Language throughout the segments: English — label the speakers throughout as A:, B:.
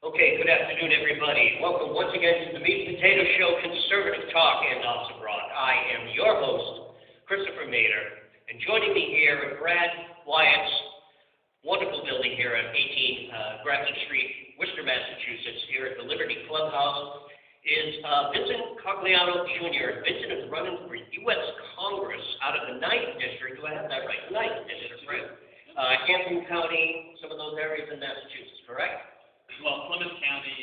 A: Okay, good afternoon, everybody. Welcome once again to the Meat and Potato Show, Conservative Talk and Off the Broad. I am your host, Christopher Mader, and joining me here at Brad Wyatt's wonderful building here at 18 Grafton Street, Worcester, Massachusetts, here at the Liberty Clubhouse, is Vincent Cogliano Jr. Vincent is running for U.S. Congress out of the 9th District. Do I have that right? The 9th District, right? Hampton County, some of those areas in Massachusetts, correct?
B: Well, Plymouth County,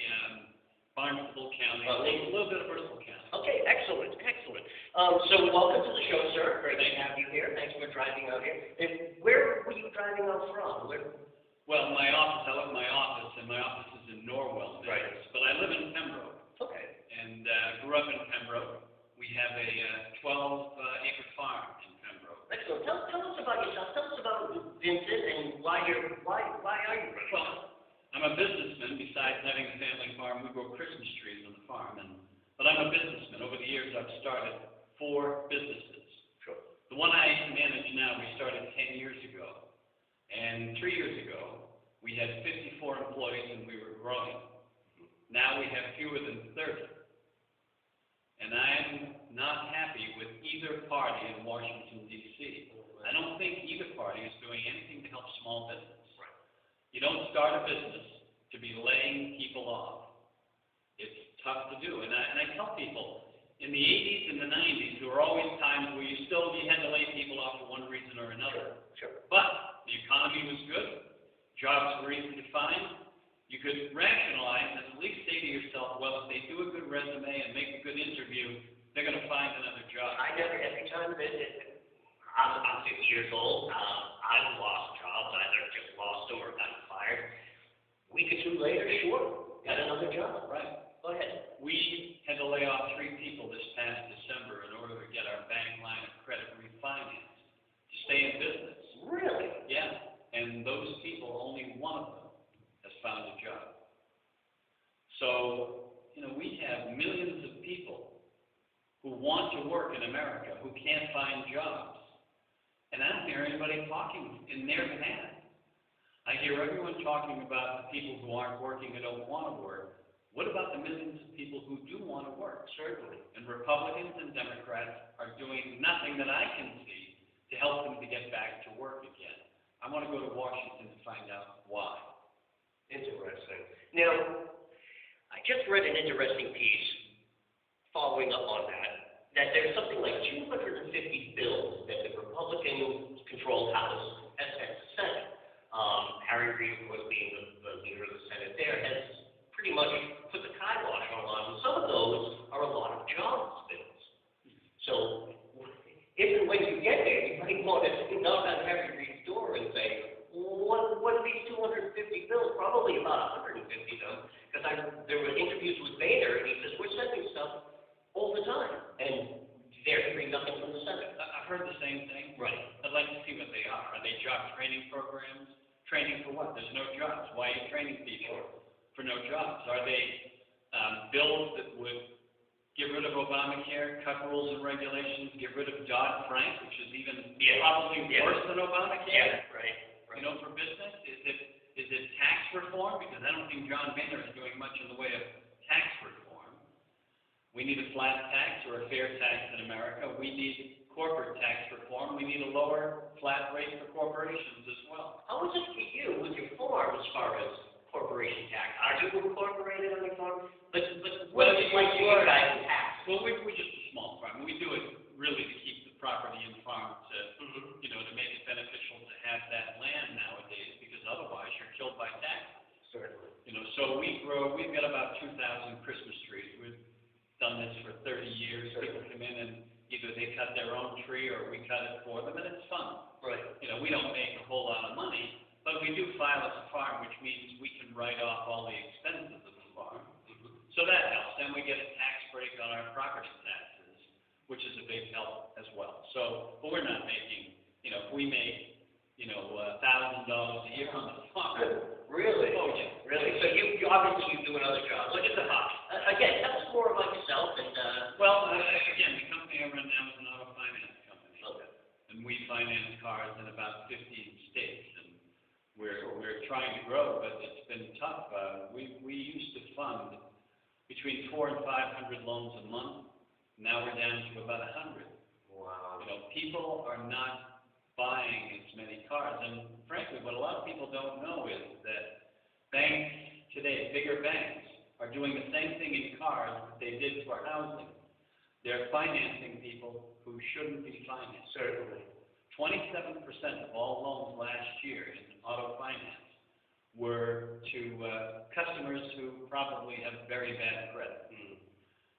B: Barnstable County, a little bit of Bristol County.
A: Okay, excellent. So welcome to the show, sir. Great to have you here. Thanks for driving out here. And where were you driving out from?
B: Well, my office, I love my office, and my office is in Norwell,
A: right.
B: But I live in Pembroke.
A: Okay.
B: And grew up in Pembroke. We have a 12-acre farm in Pembroke.
A: Excellent. Tell us about yourself. Tell us about Vincent and why are you running?
B: Well, I'm a businessman. Besides having a family farm, we grow Christmas trees on the farm. But I'm a businessman. Over the years, I've started 4 businesses.
A: Sure.
B: The one I manage now, we started 10 years ago. And 3 years ago, we had 54 employees and we were growing. Now we have fewer than 30. And I'm not happy with either party in Washington, D.C. I don't think either party is doing anything to help small business.
A: Right.
B: You don't start a business to be laying people off. It's tough to do. And I tell people, in the 80s and the 90s, there were always times where you had to lay people off for one reason or another.
A: Sure.
B: But the economy was good. Jobs were easy to find. You could rationalize and at least say to yourself, well, if they do a good resume and make a good interview, they're going to find another job.
A: Every time I'm 50 years old, I've lost jobs, either just lost them or gotten fired. A week or 2 later, sure, got another job.
B: Right.
A: Go ahead.
B: We had to lay off 3 people this past December in order to get our bank line of credit refinanced to stay in business.
A: Really?
B: Yeah. And those people, only one of them has found a job. So, we have millions of people who want to work in America who can't find jobs. And I don't hear anybody talking in their behalf. I hear everyone talking about the people who aren't working and don't want to work. What about the millions of people who do want to work?
A: Certainly.
B: And Republicans and Democrats are doing nothing that I can see to help them to get back to work again. I want to go to Washington to find out why.
A: Interesting. Now, I just read an interesting piece following up on that there's something like 250 bills that the Republican-controlled House has sent to the Senate. Harry Reid, of course, being the leader of the Senate there, has pretty much put the kibosh on a lot. And some of those are a lot of jobs bills. So if and when you get there, you might want to knock on Harry Reid's door and say, what are these 250 bills? Probably about 150 of them, because there were interviews with Boehner, and he says, we're sending stuff all the time, and they're hearing nothing from the Senate.
B: I've heard the same thing.
A: Right.
B: I'd like to see what they are. Are they job training programs? Training for what? There's no jobs. Why are you training people for no jobs? Are they bills that would get rid of Obamacare, cut rules and regulations, get rid of Dodd-Frank, which is even probably worse than Obamacare?
A: Yeah, right.
B: For business? Is it tax reform? Because I don't think John Boehner is doing much in the way of tax reform. We need a flat tax or a fair tax in America. We need corporate tax reform. We need a lower flat rate for corporations as well.
A: How is it for you with your farm as far as corporation tax? Are you incorporated on your farm? But what is it like for you guys in tax?
B: Well, we're just a small farm. We do it really to keep the property and farm to, to make it beneficial to have that land nowadays, because otherwise you're killed by taxes.
A: Certainly.
B: So we've got about 2,000 Christmas trees. We've done this for 30 years. People come in and either they cut their own tree or we cut it for them, and it's fun.
A: Right.
B: We don't make a whole lot of money, but we do file as a farm, which means we can write off all the expenses of the farm. So that helps. Then we get a tax break on our property taxes, which is a big help as well. So, but we're not making, if we make, $1,000 a year on the farm.
A: Really?
B: Oh, yeah.
A: Really? So you obviously do another job. Look at the hobby. Again, tell us more about yourself and.
B: Well, again, the company I run now is an auto finance company.
A: Okay.
B: And we finance cars in about 15 states, and we're trying to grow, but it's been tough. We used to fund between 400 and 500 loans a month. Now we're down to about 100.
A: Wow.
B: People are not buying as many cars. And frankly, what a lot of people don't know is that banks today, bigger banks, are doing the same thing in cars that they did for housing. They're financing people who shouldn't be financed.
A: Certainly.
B: 27% of all loans last year in auto finance were to customers who probably have very bad credit.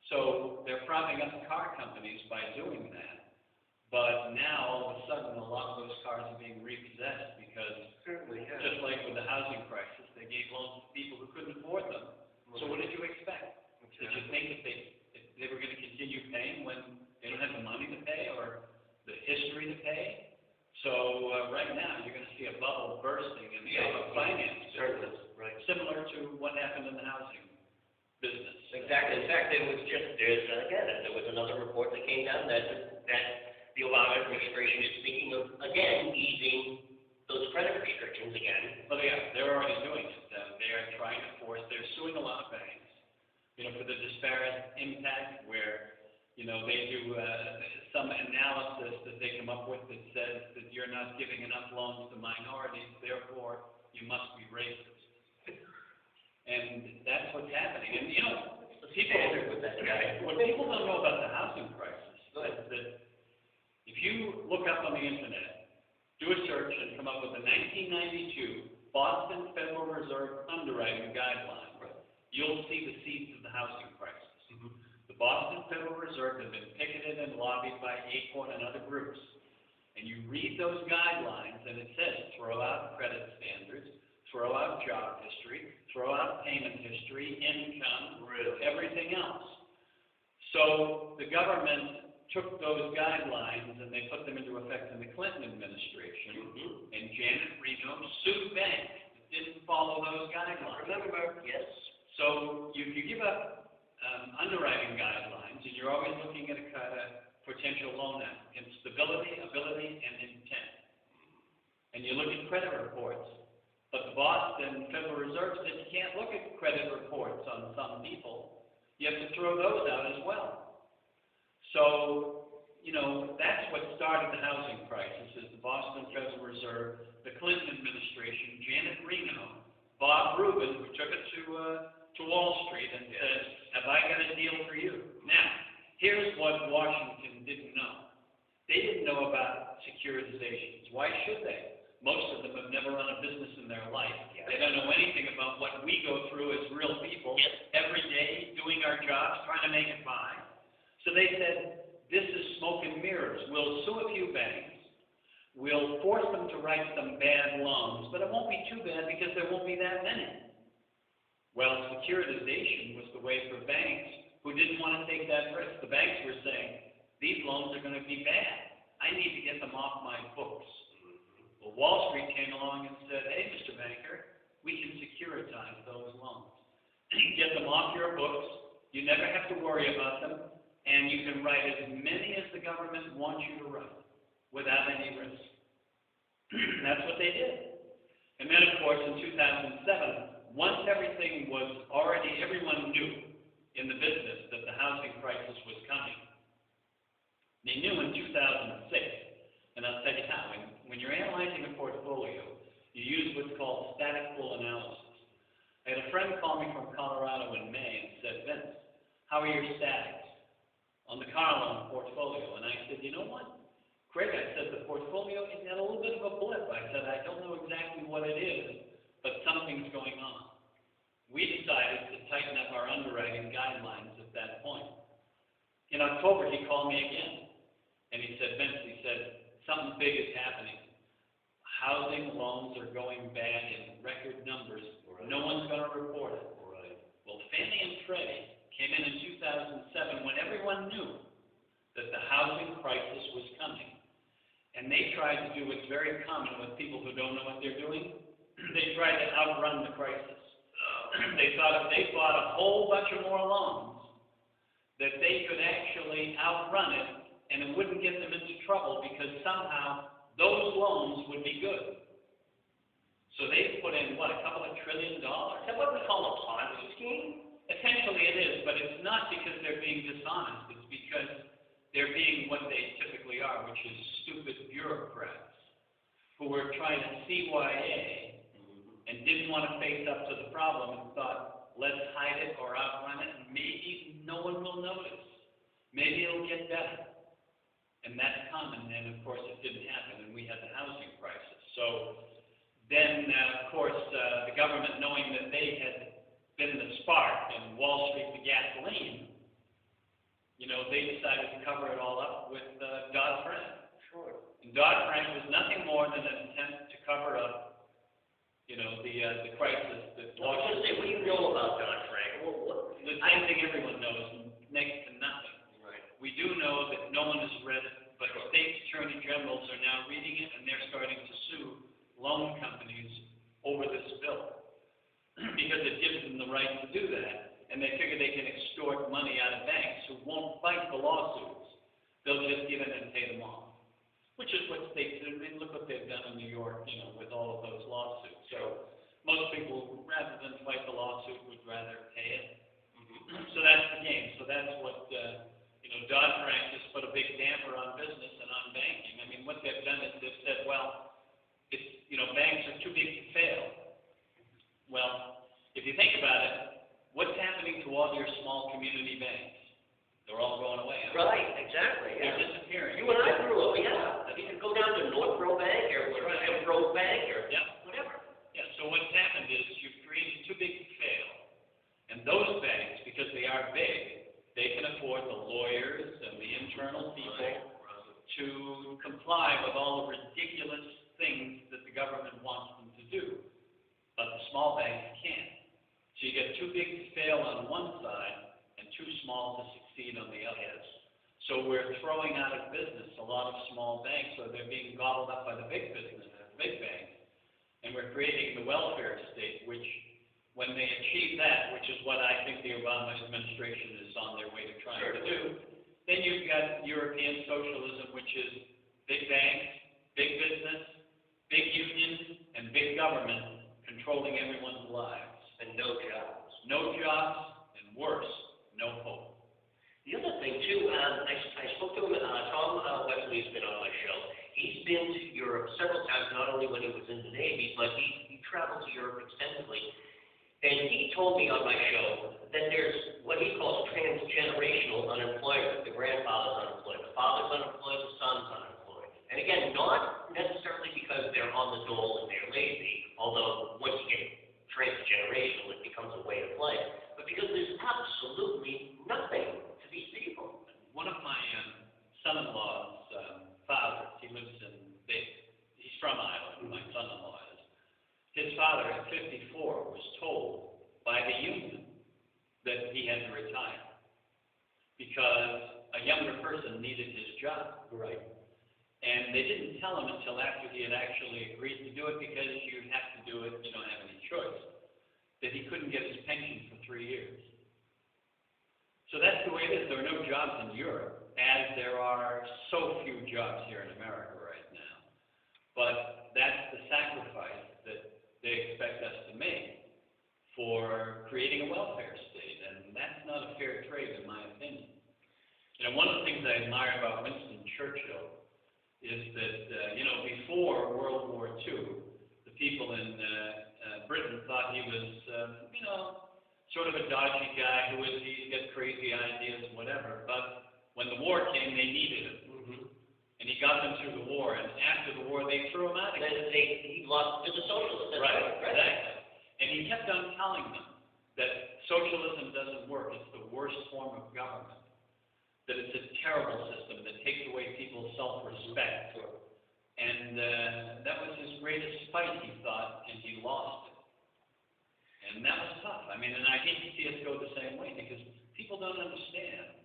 B: So they're propping up car companies by doing that. But now, all of a sudden, a lot of those cars are being repossessed because, just like with the housing crisis, they gave loans to people who couldn't afford them. So what did you expect? Did you think that they were going to continue paying when they don't have the money to pay or the history to pay? So right now, you're going to see a bubble bursting in the auto finance business, similar to what happened in the housing business.
A: Exactly. In fact, there was another report that came down that the Obama administration is thinking of, again, easing those credit restrictions again.
B: Well, they're already doing it. They are trying to force, they're suing a lot of banks, for the disparate impact where, they do some analysis that they come up with that says that you're not giving enough loans to minorities, therefore you must be racist. And that's what's happening. And, what people don't know about the housing crisis is that if you look up on the internet, do a search and come up with the 1992 Boston Federal Reserve underwriting guidelines, you'll see the seeds of the housing crisis. The Boston Federal Reserve has been picketed and lobbied by Acorn and other groups. And you read those guidelines and it says throw out credit standards, throw out job history, throw out payment history, income, everything else. So the government took those guidelines and they put them into effect in the Clinton administration, and Janet Reno sued banks that didn't follow those guidelines.
A: Remember, yes.
B: So you give up underwriting guidelines, and you're always looking at a potential loan applicant, stability, ability, and intent. And you look at credit reports. But the Boston Federal Reserve said you can't look at credit reports on some people. You have to throw those out as well. So, that's what started the housing crisis, is the Boston Federal Reserve, the Clinton administration, Janet Reno, Bob Rubin, who took it to Wall Street and said, have I got a deal for you? Now, here's what Washington didn't know. They didn't know about securitizations. Why should they? Most of them have never run a business in their life. They don't know anything about what we go through as real people every day, doing our jobs, trying to make it by. So they said, this is smoke and mirrors. We'll sue a few banks. We'll force them to write some bad loans, but it won't be too bad because there won't be that many. Well, securitization was the way for banks who didn't want to take that risk. The banks were saying, these loans are going to be bad. I need to get them off my books. Well, Wall Street came along and said, hey, Mr. Banker, we can securitize those loans. Get them off your books. You never have to worry about them. And you can write as many as the government wants you to write without any risk. That's what they did. And then, of course, in 2007, once everything was already, everyone knew in the business that the housing crisis was coming. They knew in 2006, and I'll tell you how. When you're analyzing a portfolio, you use what's called static pool analysis. I had a friend call me from Colorado in May and said, Vince, how are your statics on the car loan portfolio? And I said, you know what, Craig, I said, the portfolio has had a little bit of a blip. I said, I don't know exactly what it is, but something's going on. We decided to tighten up our underwriting guidelines at that point. In October, he called me again, and he said, Vince, he said, something big is happening. Housing loans are going bad in record numbers. No one's going to report it. Well, Fannie and Freddie came in 2007 when everyone knew that the housing crisis was coming. And they tried to do what's very common with people who don't know what they're doing. They tried to outrun the crisis. They thought if they bought a whole bunch of more loans, that they could actually outrun it, and it wouldn't get them into trouble because somehow those loans would be good. So they put in, what, a couple of $1 trillion?
A: Is that what we call a Ponzi scheme?
B: Essentially it is, but it's not because they're being dishonest. It's because they're being what they typically are, which is stupid bureaucrats who were trying to CYA and didn't want to face up to the problem and thought, let's hide it or outrun it, and maybe no one will notice. Maybe it'll get better. And that's common, and of course it didn't happen, and we had the housing crisis. So then, of course, the government, knowing that they had been the spark and Wall Street the gasoline, they decided to cover it all up with Dodd-Frank.
A: Sure.
B: And Dodd-Frank was nothing more than an attempt to cover up, the crisis that
A: I was going to say, what do you know about Dodd-Frank?
B: The same thing everyone knows, next to nothing.
A: Right.
B: We do know that no one has read it, but state attorney generals are now reading it, and they're starting to sue loan companies over this bill because it gives them the right to do that, and they figure they can extort money out of banks who won't fight the lawsuits. They'll just give in and pay them off, which is what states do. I mean, look what they've done in New York, with all of those lawsuits. So most people, rather than fight the lawsuit, would rather pay it. So that's the game. So that's what, Dodd-Frank just put a big damper on business and on banking. I mean, what they've done is they've said, well, it's, banks are too big to fail. Well, if you think about it, what's happening to all your small community banks? They're all going away.
A: Right, exactly.
B: They're
A: Yeah.
B: disappearing.
A: You and I grew up, yeah. You could go down to Northborough Bank or Pembroke Bank or whatever.
B: Yeah, so what's happened is you've created too big to fail. And those banks, because they are big, they can afford the lawyers and the internal people to comply with all the ridiculous things that the government wants them to do. But the small banks can't. So you get too big to fail on one side and too small to succeed on the other.
A: Yes.
B: So we're throwing out of business a lot of small banks, so they're being gobbled up by the big banks. And we're creating the welfare state, which, when they achieve that, which is what I think the Obama administration is on their way to trying to do, then you've got European socialism, which is big banks, big business, big unions, and big government controlling everyone's lives.
A: And no jobs.
B: No jobs, and worse, no hope.
A: The other thing, too, I spoke to him, Tom Wesley's been on my show. He's been to Europe several times, not only when he was in the Navy, but he traveled to Europe extensively. And he told me on my show that there's what he calls transgenerational unemployment. The grandfather's unemployed, the father's unemployed, the son's unemployed. And again, not necessarily because they're on the dole and they're lazy, although once you get transgenerational, it becomes a way to play. But because there's absolutely nothing to be steeple.
B: One of my son-in-law's fathers, he's from Ireland, my son-in-law is. His father, at 54, was told by the union that he had to retire because a younger person needed his job.
A: Right.
B: And they didn't tell him until after he had actually agreed to do it, because you have to do it, you don't have any choice, that he couldn't get his pension for 3 years. So that's the way it is. There are no jobs in Europe, as there are so few jobs here in America right now. But that's the sacrifice that they expect us to make for creating a welfare state, and that's not a fair trade, in my opinion. One of the things I admire about Winston Churchill is that, before World War II, the people in Britain thought he was, sort of a dodgy guy who would get crazy ideas, whatever. But when the war came, they needed him. And he got them through the war, and after the war, they threw him out again.
A: He lost to the socialists.
B: Right, exactly. And he kept on telling them that socialism doesn't work. It's the worst form of government. That it's a terrible system that takes away people's self-respect. And that was his greatest fight, he thought, and he lost it. And that was tough. I mean, and I hate to see us go the same way, because people don't understand,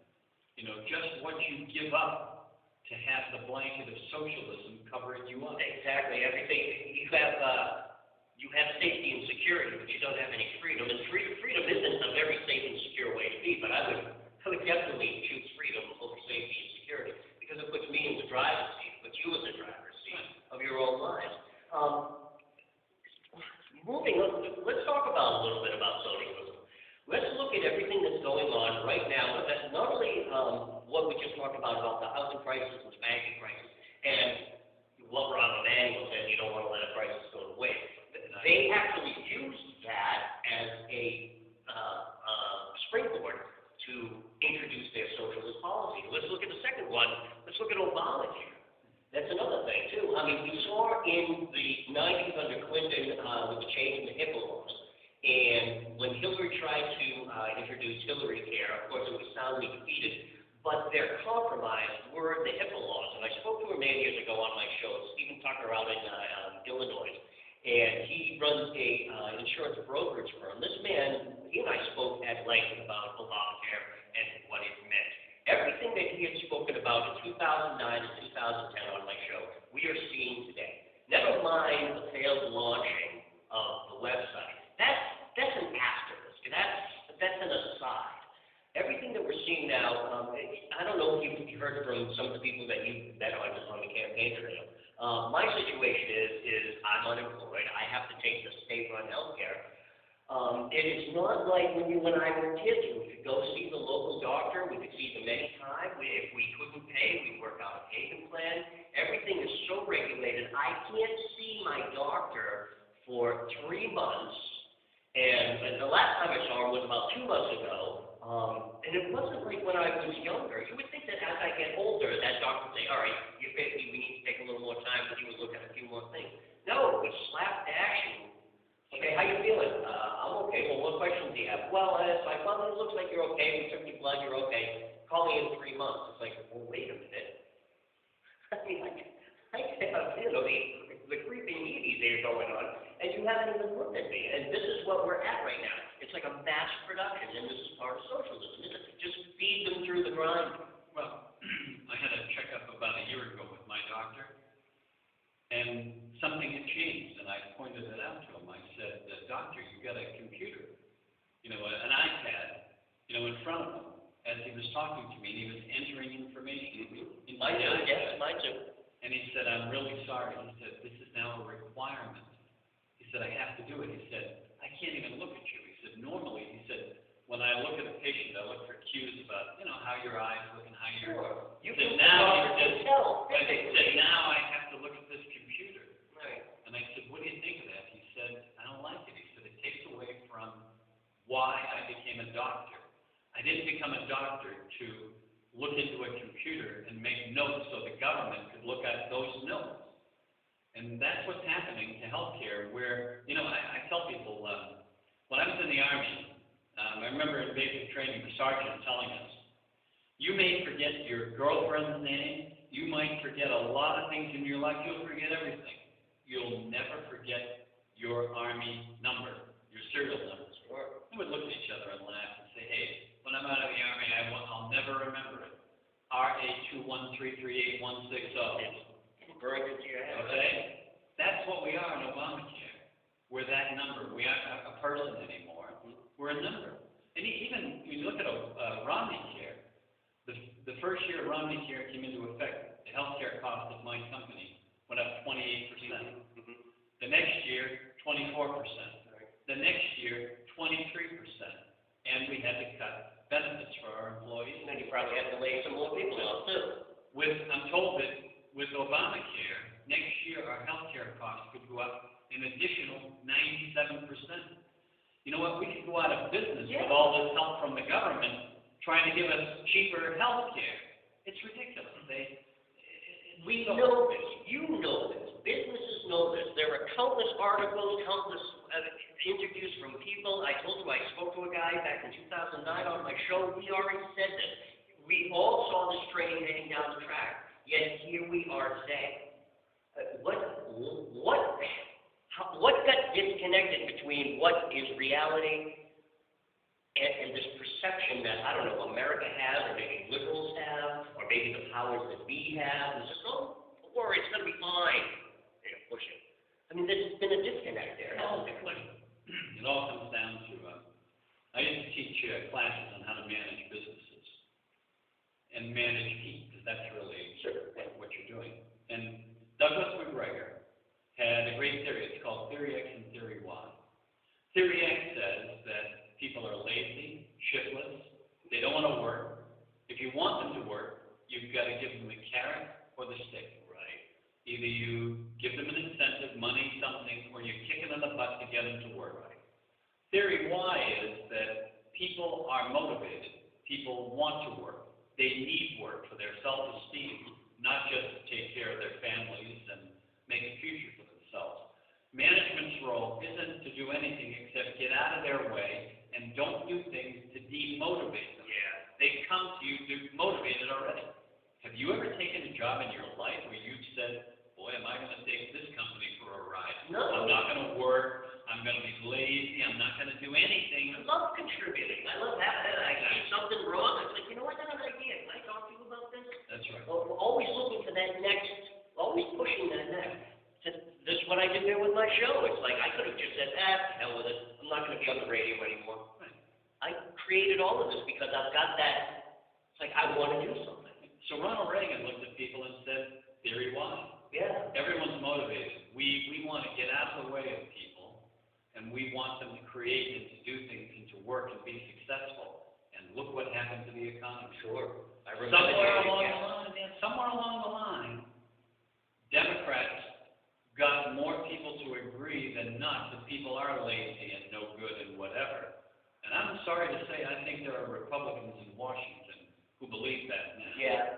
B: just what you give up to have the blanket of socialism covering you up.
A: Exactly. Everything. You have safety and security, but you don't have any freedom. And freedom isn't a very safe and secure way to be, but I would definitely choose freedom over safety and security, because it puts me in the driver's seat, it puts you in the driver's seat of your own lives. on right now, that not only what we just talked about the housing crisis and the banking crisis, and what Rahm Emanuel said, you don't want to let a crisis go to waste. They actually used that as a springboard to introduce their socialist policy. Let's look at the second one. Let's look at Obamacare. That's another thing, too. I mean, we saw in the 90s under Clinton with the change in the HIPAA laws, and when Hillary tried to introduce Hillary Care, of course, it was soundly defeated, but their compromise were the HIPAA laws. And I spoke to a man years ago on my show, Stephen Tucker out in Illinois, and he runs a insurance brokerage firm. This man, he and I spoke at length about Obamacare and what it meant. Everything that he had spoken about in 2009 and 2010 on my show, we are seeing today. Never mind the failed launching of the website. That's an asterisk. That's an aside. Everything that we're seeing now, I don't know if you've heard from some of the people that you've met on the campaign trail. My situation is I'm unemployed. I have to take the state-run health care. It is not like when I were kids. We could go see the local doctor. We could see them anytime. If we couldn't pay, we'd work out a payment plan. Everything is so regulated. I can't see my doctor for 3 months. And the last time I saw him was about 2 months ago. And it wasn't like when I was younger. You would think that as I get older, that doctor would say, all right, you're 50, we need to take a little more time, but you would look at a few more things. No, it was slapdash. Okay, how you feeling? I'm okay. Well, what questions do you have? Well, it's like, well, it looks like you're okay. We took your blood, you're okay. Call me in 3 months. It's like, well, wait a minute. I mean, I have, the creeping EVs there going on, and you haven't even looked at me. And this is what we're at right now. It's like a mass production, and this is part of socialism. Just feed them through the grind.
B: Well, I had a checkup about a year ago with my doctor, and something had changed, and I pointed it out to him. I said, doctor, you've got a computer, an iPad, in front of him, as he was talking to me, and he was entering information into the iPad.
A: Yes, mine too.
B: And he said, I'm really sorry. He said, this is now a requirement. He said, I have to do it. He said, I can't even look at you. He said, normally, he said, when I look at a patient, I look for cues about, how your eyes look and how you're...
A: Sure.
B: You can now
A: tell.
B: But he said, now I have to look at this computer.
A: Right.
B: And I said, what do you think of that? He said, I don't like it. He said, it takes away from why I became a doctor. I didn't become a doctor to look into a computer and make notes so the government could look at those notes. And that's what's happening to healthcare, where, I tell people, when I was in the Army, I remember in basic training, the sergeant telling us, you may forget your girlfriend's name, you might forget a lot of things in your life, you'll forget everything. You'll never forget your Army number, your serial number.
A: Sure.
B: We would look at each other and laugh and say, hey, when I'm out of the Army, I'll never remember it. RA2133860.
A: It's burned into your head.
B: Okay? That's what we are in Obamacare. We're that number. We aren't a person anymore. We're a number. And even when you look at Romney Care, the first year Romney Care came into effect, the health care cost of my company went up 28%.
A: Mm-hmm.
B: The next year, 24%.
A: Right.
B: The next year, 23%. And we had to cut benefits for our employees.
A: And then you probably have to lay some more people off, too.
B: I'm told that with Obamacare, next year our health care costs could go up an additional 97%. You know what? We could go out of business with all this help from the government trying to give us cheaper health care. It's ridiculous.
A: We know this. You know this. Businesses know this. There are countless articles, countless interviews from people. I told you I spoke to a guy back in 2009 on my show. He already said this. We all saw this train heading down the track, yet here we are today. What got disconnected between what is reality and this perception that, I don't know, America has, or maybe liberals have, or maybe the powers that be have? It's just, oh, don't worry, it's going to be fine. They push it. I mean, there's been a disconnect there, hasn't there?
B: It all comes down to, I used to teach classes on how to manage businesses and manage people, because that's really what you're doing. And Douglas McGregor had a great theory. It's called Theory X and Theory Y. Theory X says that people are lazy, shiftless, they don't want to work. If you want them to work, you've got to give them the carrot or the stick.
A: Right.
B: Either you give them an incentive, money, something, or you kick them in the butt to get them to work.
A: Right.
B: Theory Y is that people are motivated. People want to work. They need work for their self-esteem, not just to take care of their families and make a future for themselves. Management's role isn't to do anything except get out of their way and don't do things to demotivate them.
A: Yeah.
B: They come to you motivated already. Have you ever taken a job in your life where you've said, boy, am I going to take this company for a ride?
A: No.
B: I'm not going to work. I'm going to be lazy. I'm not going to do anything.
A: I love contributing. I love having it. I see something wrong. It's like, you know what, I got an idea. Can I talk to you about this?
B: That's right.
A: Well, we're always looking for that next, always pushing that next. This is what I did there with my show. It's like I could have just said, hell with it. I'm not going to be on the radio anymore.
B: Right.
A: I created all of this because I've got that. It's like I want to do something.
B: So Ronald Reagan looked at people and said, theory Y.
A: Yeah.
B: Everyone's motivated. We want to get out of the way of people, and we want them to create and to do things and to work and be successful. And look what happened to the economy.
A: Sure. I remember
B: Somewhere along the line, Democrats got more people to agree than not that people are lazy and no good and whatever. And I'm sorry to say, I think there are Republicans in Washington who believe that now.
A: Yeah.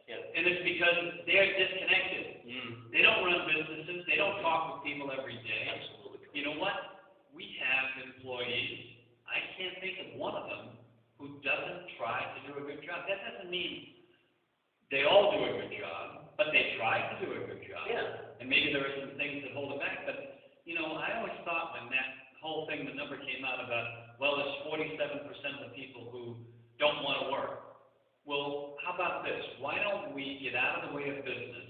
B: And it's because they're disconnected. They don't run businesses. They don't talk with people every day.
A: Absolutely.
B: You know what? We have employees. I can't think of one of them who doesn't try to do a good job. That doesn't mean they all do a good job, but they try to do a good job.
A: Yeah.
B: And maybe there are some things that hold it back. But, you know, I always thought when that whole thing, the number came out about, well, there's 47% of the people who don't want to work. Well, how about this? Why don't we get out of the way of business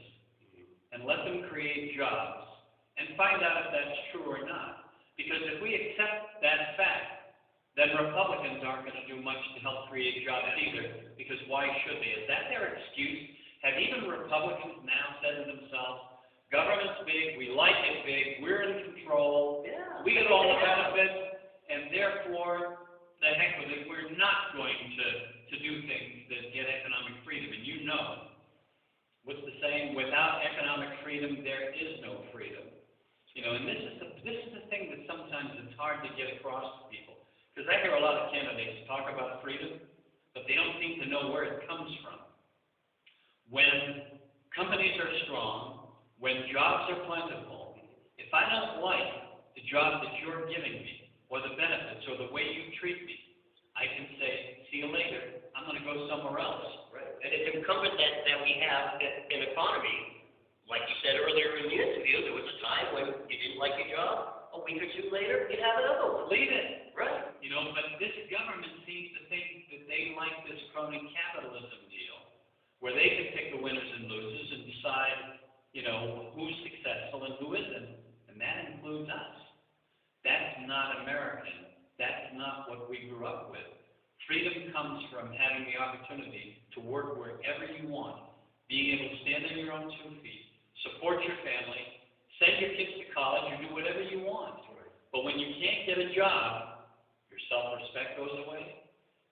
B: and let them create jobs and find out if that's true or not? Because if we accept that fact, then Republicans aren't going to do much to help create jobs either, because why should they? Is that their excuse? Have even Republicans now said to themselves, government's big, we like it big, we're in control, we get all the benefits, and therefore, the heck with it, we're not going to do things that get economic freedom. And you know, what's the saying? Without economic freedom, there is no freedom. You know, and this is the thing that sometimes it's hard to get across to people. Because I hear a lot of candidates talk about freedom, but they don't seem to know where it comes from. When companies are strong, when jobs are plentiful, if I don't like the job that you're giving me, or the benefits, or the way you treat me, I can say, see you later, I'm going to go somewhere else.
A: Right. And it's incumbent that we have an economy. Like you said earlier in the interview, there was a time when you didn't like your job. A week or two later, you'd have another one.
B: Leave it.
A: Right.
B: You know, but this government seems to think that they like this crony capitalism deal, where they can pick the winners and losers and decide, you know, who's successful and who isn't. And that includes us. That's not American. That's not what we grew up with. Freedom comes from having the opportunity to work wherever you want, being able to stand on your own 2 feet, support your family, send your kids to college, or do whatever you want.
A: Right.
B: But when you can't get a job, your self-respect goes away,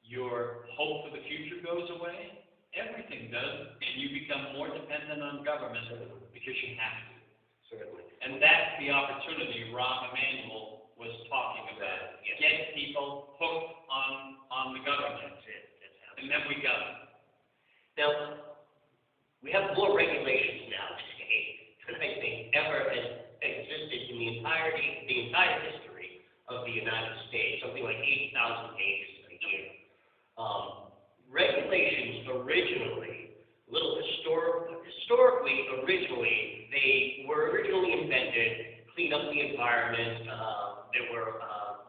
B: your hope for the future goes away, everything does, and you become more dependent on government because you have to.
A: Certainly.
B: And that's the opportunity Rahm Emanuel was talking about.
A: Yes.
B: Get people hooked on the government.
A: That's it. That's how.
B: And then we got it.
A: Now, we have more regulations now today than I think ever has existed in the entire history of the United States. Something like 8,000 pages a year. Regulations originally, historically, they were originally invented, clean up the environment. There were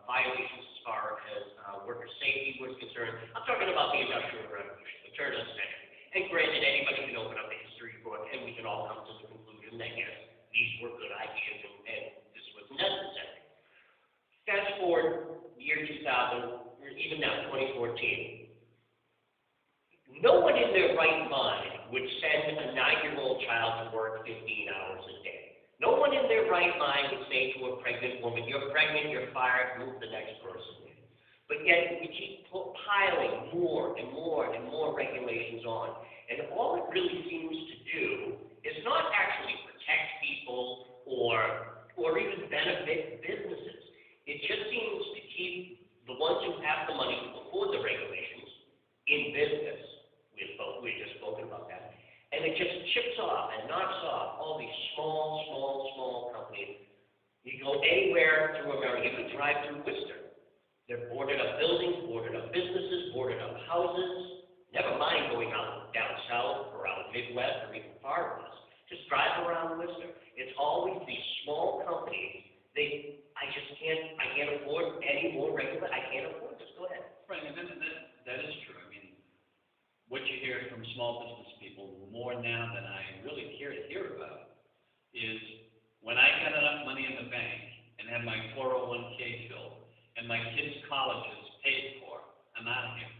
A: violations as far as worker safety was concerned. I'm talking about the Industrial Revolution, the turn of the century. And granted, anybody can open up a history book and we can all come to the conclusion that yes, these were good ideas and this was necessary. Fast forward year 2000, or even now, 2014. No one in their right mind would send a 9-year-old child to work 15 hours a day. No one in their right mind would say to a pregnant woman, you're pregnant, you're fired, move the next person in. But but yet we keep piling more and more and more regulations on. And all it really seems to do is not actually protect people or even benefit businesses. It just seems to keep the ones who have the money to afford the regulations in business. We've just spoken about that. And it just chips off and knocks off all these small companies. You go anywhere through America, you could drive through Worcester. They're boarded up buildings, boarded up businesses, boarded up houses. Never mind going out down south or out Midwest or even far west. Just drive around Worcester. It's always these small companies. I can't afford any more regular. I can't afford this. Go ahead.
B: Right, and that is true. I mean, what you hear from small business people more now than I really care to hear about is when I got enough money in the bank and have my 401k filled and my kids' colleges paid for, I'm out of here.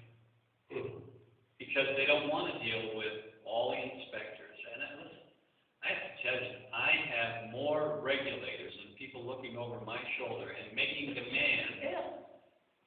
B: Because they don't want to deal with all the inspectors. And listen, I have to tell you, I have more regulators and people looking over my shoulder and making demands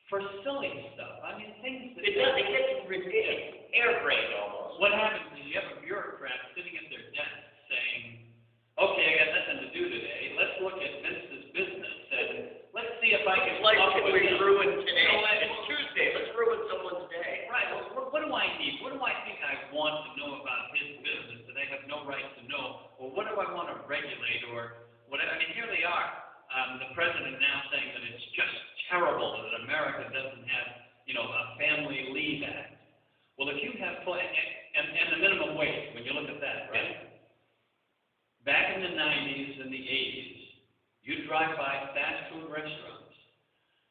B: for silly stuff. I mean, things that... It
A: gets ridiculous. Airbrained almost.
B: What happens is you have a bureaucrat sitting at their desk saying, okay, I got nothing to do today. Let's look at Vince's business and let's see if I can...
A: Life can be ruined today. It's Tuesday. Let's ruin someone's day.
B: Right. Well, what do I need? What do I think I want to know about his business that I have no right to know? Or what do I want to regulate or whatever? I mean, here they are. The president now saying that it's just terrible that America doesn't have, a family leave act. Well, if you have, and the minimum wage, when you look at that, right? Back in the 90s and the 80s, you'd drive by fast food restaurants,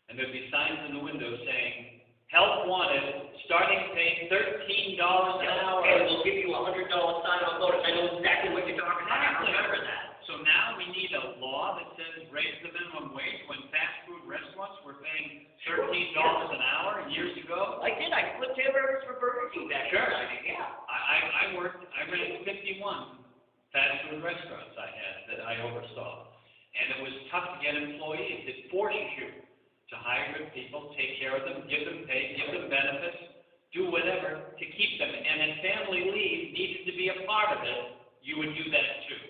B: and there'd be signs in the window saying, help wanted, starting pay $13 an hour.
A: And we'll give you a $100 sign-on bonus. I know exactly what you're talking about. I remember that.
B: So now we need a law that says raise the minimum wage when fast food restaurants were paying $13 an hour years ago.
A: I did. I flipped hamburgers for Burger King back
B: then.
A: Yeah.
B: I ran 51 fast food restaurants I had that I oversaw. And it was tough to get employees. It forces you to hire good people, take care of them, give them pay, give them benefits, do whatever to keep them. And if family leave needed to be a part of it, you would do that too.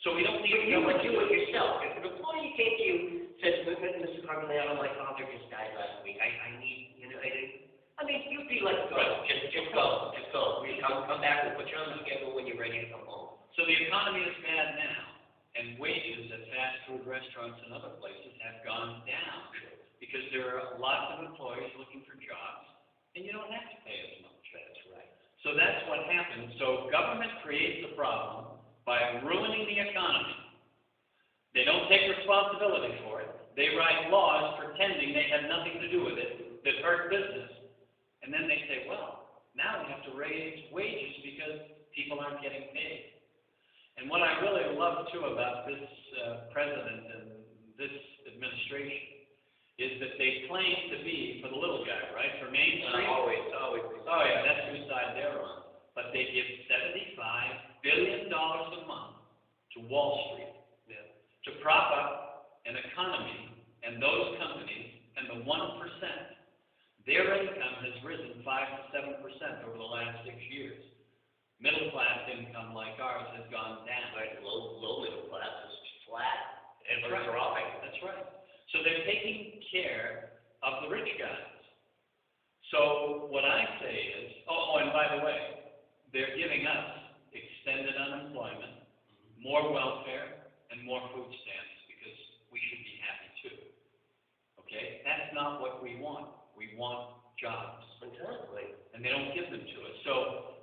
B: So we don't need to...
A: You would do it yourself. If an employee came to you and said, Mr. Cogliano, my father just died last week. I need, you'd be like, go. Just go. We come back and put you on the schedule when you're ready to come home.
B: So the economy is bad now, and wages at fast food restaurants and other places have gone down because there are lots of employees looking for jobs, and you don't have to pay as much.
A: That's right.
B: So that's what happens. So government creates a problem by ruining the economy. They don't take responsibility for it. They write laws pretending they have nothing to do with it that hurt business. And then they say, well, now we have to raise wages because people aren't getting paid. And what I really love, too, about this president and this administration is that they claim to be for the little guy, right? For Main Street.
A: Always.
B: Oh, yeah, that's whose side they're on. But they give $75 billion a month to Wall Street to prop up an economy and those companies and the 1%. Their income has risen 5 to 7% over the last 6 years. Middle class income like ours has gone down.
A: Right, low middle class is flat.
B: That's right.
A: Dropping.
B: That's right. So they're taking care of the rich guys. So what I say is, and by the way, they're giving us extended unemployment, more welfare, and more food stamps because we should be happy too. Okay? That's not what we want. We want jobs.
A: Exactly.
B: And they don't give them to us. So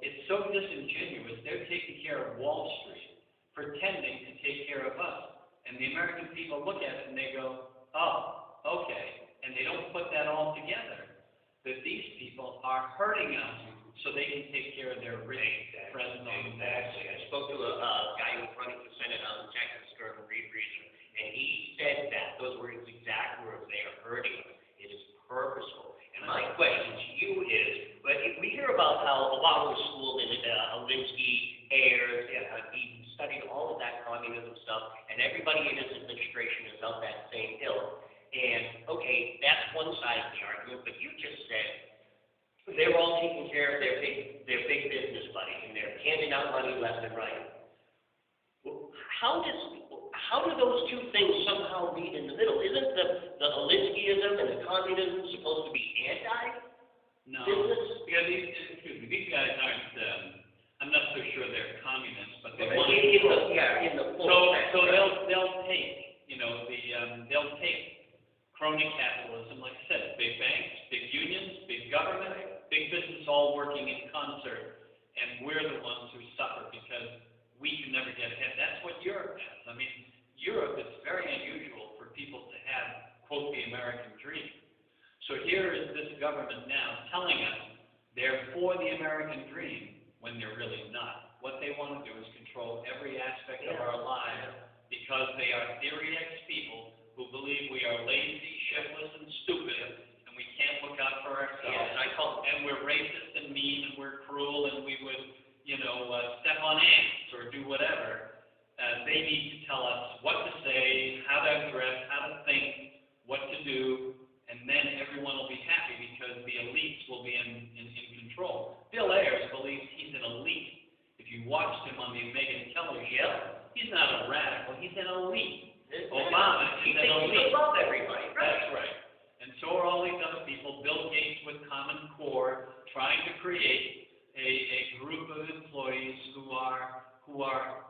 B: it's so disingenuous. They're taking care of Wall Street, pretending to take care of us. And the American people look at it and they go, oh, okay. And they don't put that all together, that these people are hurting us so they can take care of their rich friends on the back.
A: I spoke to a guy who was running for Senate out in Texas, Gordon Reed region, and he said that. Those were his exact words. They are hurting us. It is purposeful. And my question to you is, we hear about how Obama was schooled in Alinsky, Ayers, he studied all of that communism stuff, and everybody in his administration is of that same ilk. And, okay, that's one side of the argument, but you just said they're all taking care of their big business buddies, and they're handing out money left and right. Well, how do those two things somehow meet in the middle? Isn't the Alinskyism and the communism supposed to be
B: No.
A: anti-business?
B: Yeah, these guys aren't, I'm not so sure they're communists, but they
A: Well,
B: want
A: in the full sense,
B: so
A: right?
B: they'll take, they'll take crony capitalism, like I said, big banks, big unions, big government, big business all working in concert, and we're the ones who suffer because we can never get ahead. That's what Europe has. I mean, Europe, it's very unusual for people to have, quote, the American dream. So here is this government now telling us they're for the American dream when they're really not. What they want to do is control every aspect of our lives because they are theory X people who believe we are lazy, shiftless, and stupid, and we can't look out for ourselves. And we're racist and mean, and we're cruel, and we would, step on ants or do whatever. They need to tell us what to say, how to dress, how to think, what to do, and then everyone will be happy because the elites will be in control. Bill Ayers believes he's an elite. If you watched him on the Megyn Kelly show, he's not a radical, he's an elite. Obama is an elite.
A: He above everybody, right?
B: That's right. And so are all these other people. Bill Gates with Common Core trying to create a group of employees who are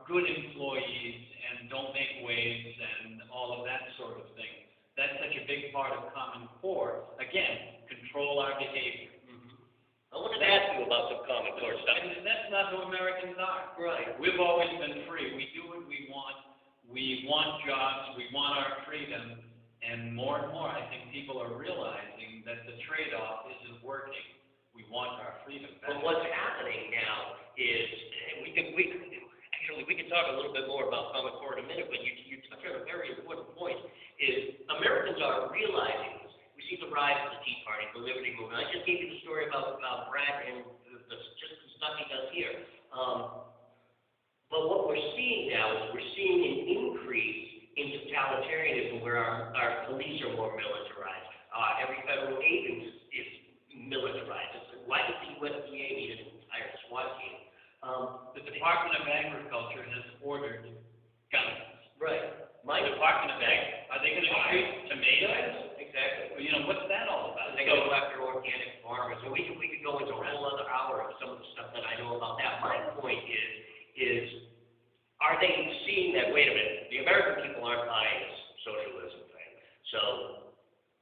B: good employees and don't make waves and all of that sort of thing. That's such a big part of Common Core. Again, control our behavior.
A: I wanted to ask you about some Common Core stuff.
B: And that's not who Americans are.
A: Right.
B: We've always been free. We do what we want. We want jobs. We want our freedom. And more, I think people are realizing that the trade-off isn't working. We want our freedom back.
A: But what's happening now is, we can talk a little bit more about Common Core in a minute, but you touch on a very important point, is Americans are realizing this. We see the rise of the Tea Party, the Liberty Movement. I just gave you the story about Brad and just the stuff he does here. But what we're seeing now is we're seeing an increase in totalitarianism where our police are more militarized. Every federal agent is militarized. Why does the USDA need an entire SWAT team?
B: The Department of Agriculture has ordered guns.
A: Right.
B: My Department of Ag, are they going to shoot tomatoes?
A: Exactly.
B: Well, what's that all about?
A: They go after organic farmers. So we could go into a whole other hour of some of the stuff that I know about that. My point is are they seeing that, wait a minute, the American people aren't buying this socialism thing. So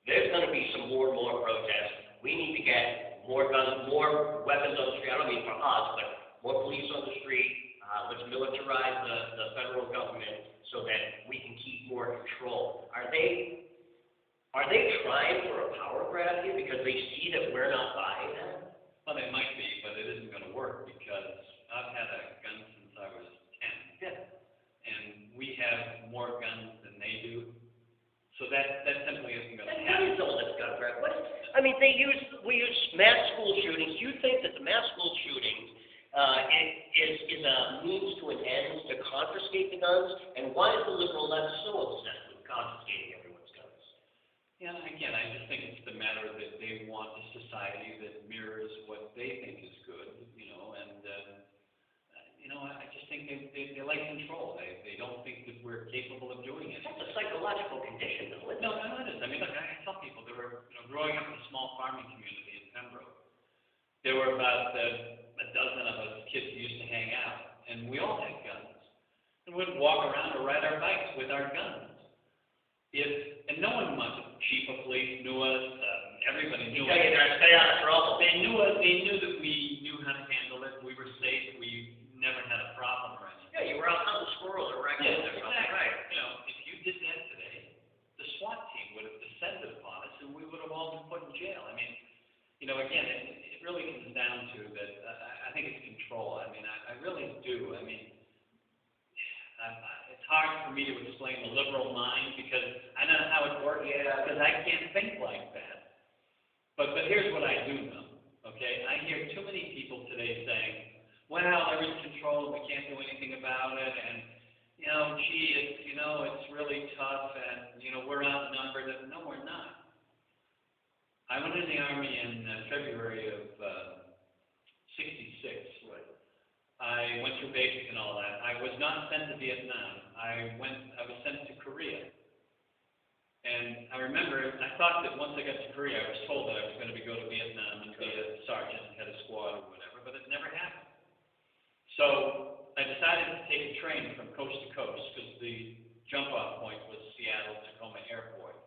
A: there's going to be some more and more protests. We need to get more guns, more weapons on the street. I don't mean for us, but more police on the street. Let's militarize the federal government so that we can keep more control. Are they trying for a power grab here because they see that we're not buying that?
B: Well, they might be, but it isn't going to work because I've had a gun since I was 10.
A: Yeah.
B: And we have more guns than they do. So that simply isn't going to
A: What
B: happen.
A: is all this gun grab? We use mass school shootings. You think that the mass school shootings is a means to an end to confiscate the guns? And why is the liberal left so obsessed with confiscating everyone's guns?
B: Yeah, again, I just think it's the matter that they want a society that mirrors what they think is good, I just think they like control. They don't think that we're capable of doing it.
A: That's a psychological condition, though, isn't it?
B: No, it is. I mean, look, I tell people there were, growing up in a small farming community in Pembroke, there were about a dozen of us kids who used to hang out, and we all had guns. And we'd walk around or ride our bikes with our guns. And no one much, chief of police knew us, everybody knew us.
A: Stay out of trouble.
B: They knew us, they knew that we knew how to handle it, we were safe, we never had a problem or anything.
A: Yeah, you were out hunting squirrels or raccoons or something.
B: Exactly.
A: Right.
B: If you did that today, the SWAT team would have descended upon us and we would have all been put in jail. I mean, again, it really comes down to that, I think it's control. I mean, I really do. I mean, it's hard for me to explain the liberal mind because I don't know how it works because I can't think like that. But here's what I do know, okay? I hear too many people today saying, well, there is control, we can't do anything about it, and gee, it's really tough, and, we're outnumbered. No, we're not. I went in the Army in February of '66.
A: Right.
B: I went through basic and all that. I was not sent to Vietnam. I was sent to Korea. And I remember, I thought that once I got to Korea, I was told that I was going to go to Vietnam and be a sergeant, head of squad or whatever, but it never happened. So I decided to take a train from coast to coast because the jump-off point was Seattle-Tacoma Airport.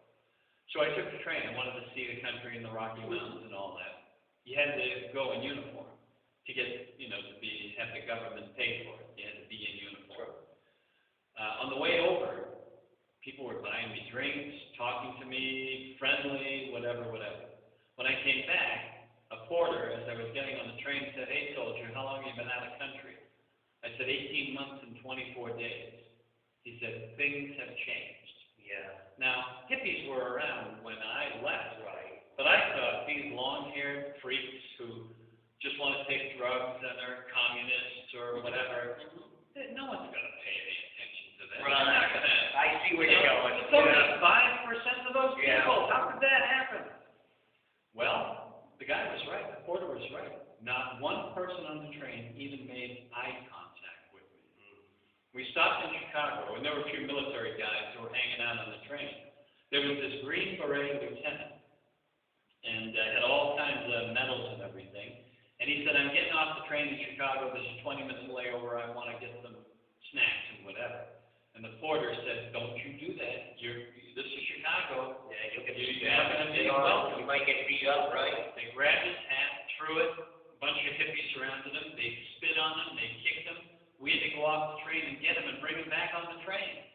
B: So I took the train. I wanted to see the country and the Rocky Mountains and all that. You had to go in uniform to get, have the government pay for it. You had to be in uniform. On the way over, people were buying me drinks, talking to me, friendly, whatever. When I came back, a porter, as I was getting on the train, said, "Hey, soldier, how long have you been out of country?" I said, 18 months and 24 days. He said, "Things have changed."
A: Yeah.
B: Now, hippies were around when I left,
A: Right.
B: but I thought these long-haired freaks who just want to take drugs and are communists or whatever, no one's going to pay any attention to them.
A: Right.
B: They're not going to.
A: I see where you're going.
B: It's only 5% of those people. How could that happen? Well, the guy was right. The porter was right. Not one person on the train even made eye contact with me. We stopped in Chicago, and there were a few military guys who were hanging out on the train. There was this Green Beret lieutenant, and had all kinds of medals and everything. And he said, "I'm getting off the train in Chicago. There's a 20-minute layover. I want to get some snacks and whatever." And the porter said, "Don't you do that. This is Chicago.
A: Yeah, you'll get
B: You're not going to be welcome."
A: You might get beat up, right?
B: They grabbed his hat, threw it. A bunch of hippies surrounded him. They spit on him. They kicked him. We had to go off the train and get him and bring him back on the train.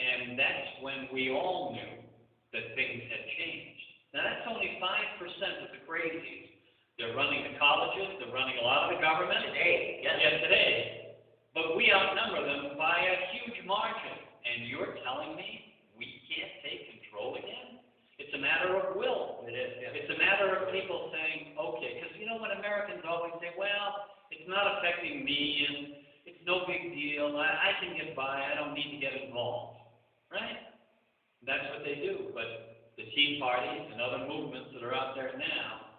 B: And that's when we all knew that things had changed. Now, that's only 5% of the crazies. They're running the colleges. They're running a lot of the government.
A: Today, yes.
B: Yes, today. But we outnumber them by a huge margin. And you're telling me we can't take control again? It's a matter of will.
A: It is, yeah.
B: It's a matter of people saying, okay, because when Americans always say, well, it's not affecting me and it's no big deal. I can get by. I don't need to get involved. Right? That's what they do. But the Tea Party and other movements that are out there now,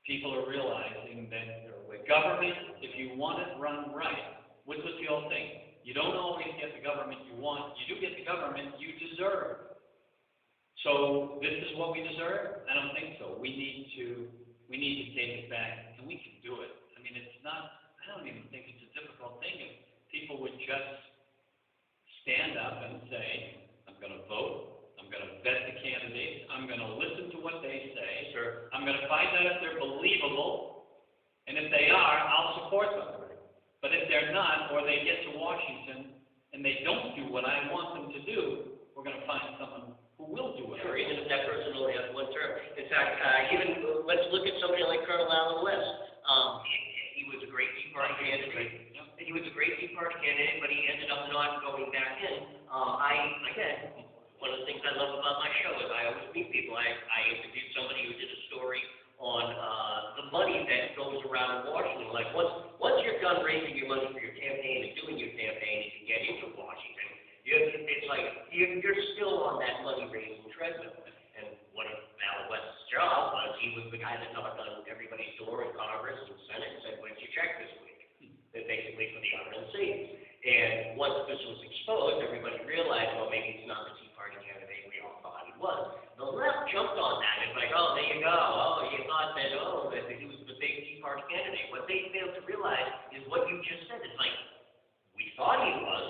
B: people are realizing that government, if you want it run right, what's the old thing? You don't always get the government you want. You do get the government you deserve. So this is what we deserve? I don't think so. We need to take it back, and we can do it. I mean, I don't even think it's a difficult thing if people would just stand up and say, I'm going to vote, I'm going to vet the candidates, I'm going to listen to what they say,
A: Sure.
B: I'm going to find out if they're believable, and if they are, I'll support them. But if they're not, or they get to Washington and they don't do what I want them to do, we're going to find someone who will do it.
A: Sure, even if that person only has one term. In fact, let's look at somebody like Colonel Allen West. He was a great Tea Party candidate.
B: Yep.
A: He was a great Tea Party candidate, but he ended up not going back in. Again, one of the things I love about my show is I always meet people. I interviewed somebody who did a story on the money that goes around Washington. Like once you're done raising your money for your campaign and doing your campaign, and you get into Washington, it's like you're still on that money-raising treadmill. And one of Allen West's job was he was the guy that knocked on everybody's door in Congress and Senate and said, "When's your check this week?" Basically for the RNC. And once this was exposed, everybody realized, well, maybe he's not the Tea Party candidate we all thought he was. The left jumped on that. It's like, oh, there you go. Oh, you thought that he was the big Tea Party candidate. What they failed to realize is what you just said. It's like, we thought he was,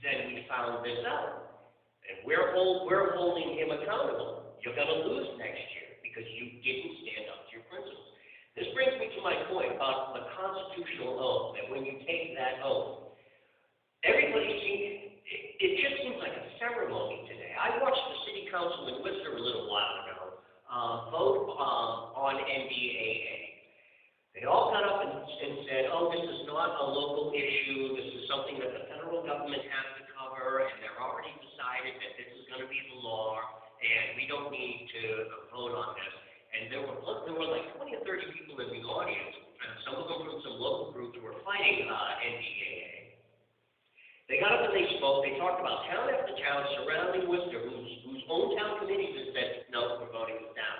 A: then we found this out. And we're holding him accountable. You're going to lose next year because you didn't stand up to your principles. This brings me to my point about the constitutional oath, that when you take that oath, everybody seems, it just seems like a ceremony today. I watched the city council in Worcester a little while ago vote on NDAA. They all got up and said, oh, this is not a local issue, this is something that the federal government has to cover, and they're already decided that this is going to be the law, and we don't need to vote on this. And there were like 20 or 30 people in the audience, and some of them from some local groups who were fighting NDAA. They got they talked about town after town surrounding Worcester, whose own town committees have said, no, we're voting this down.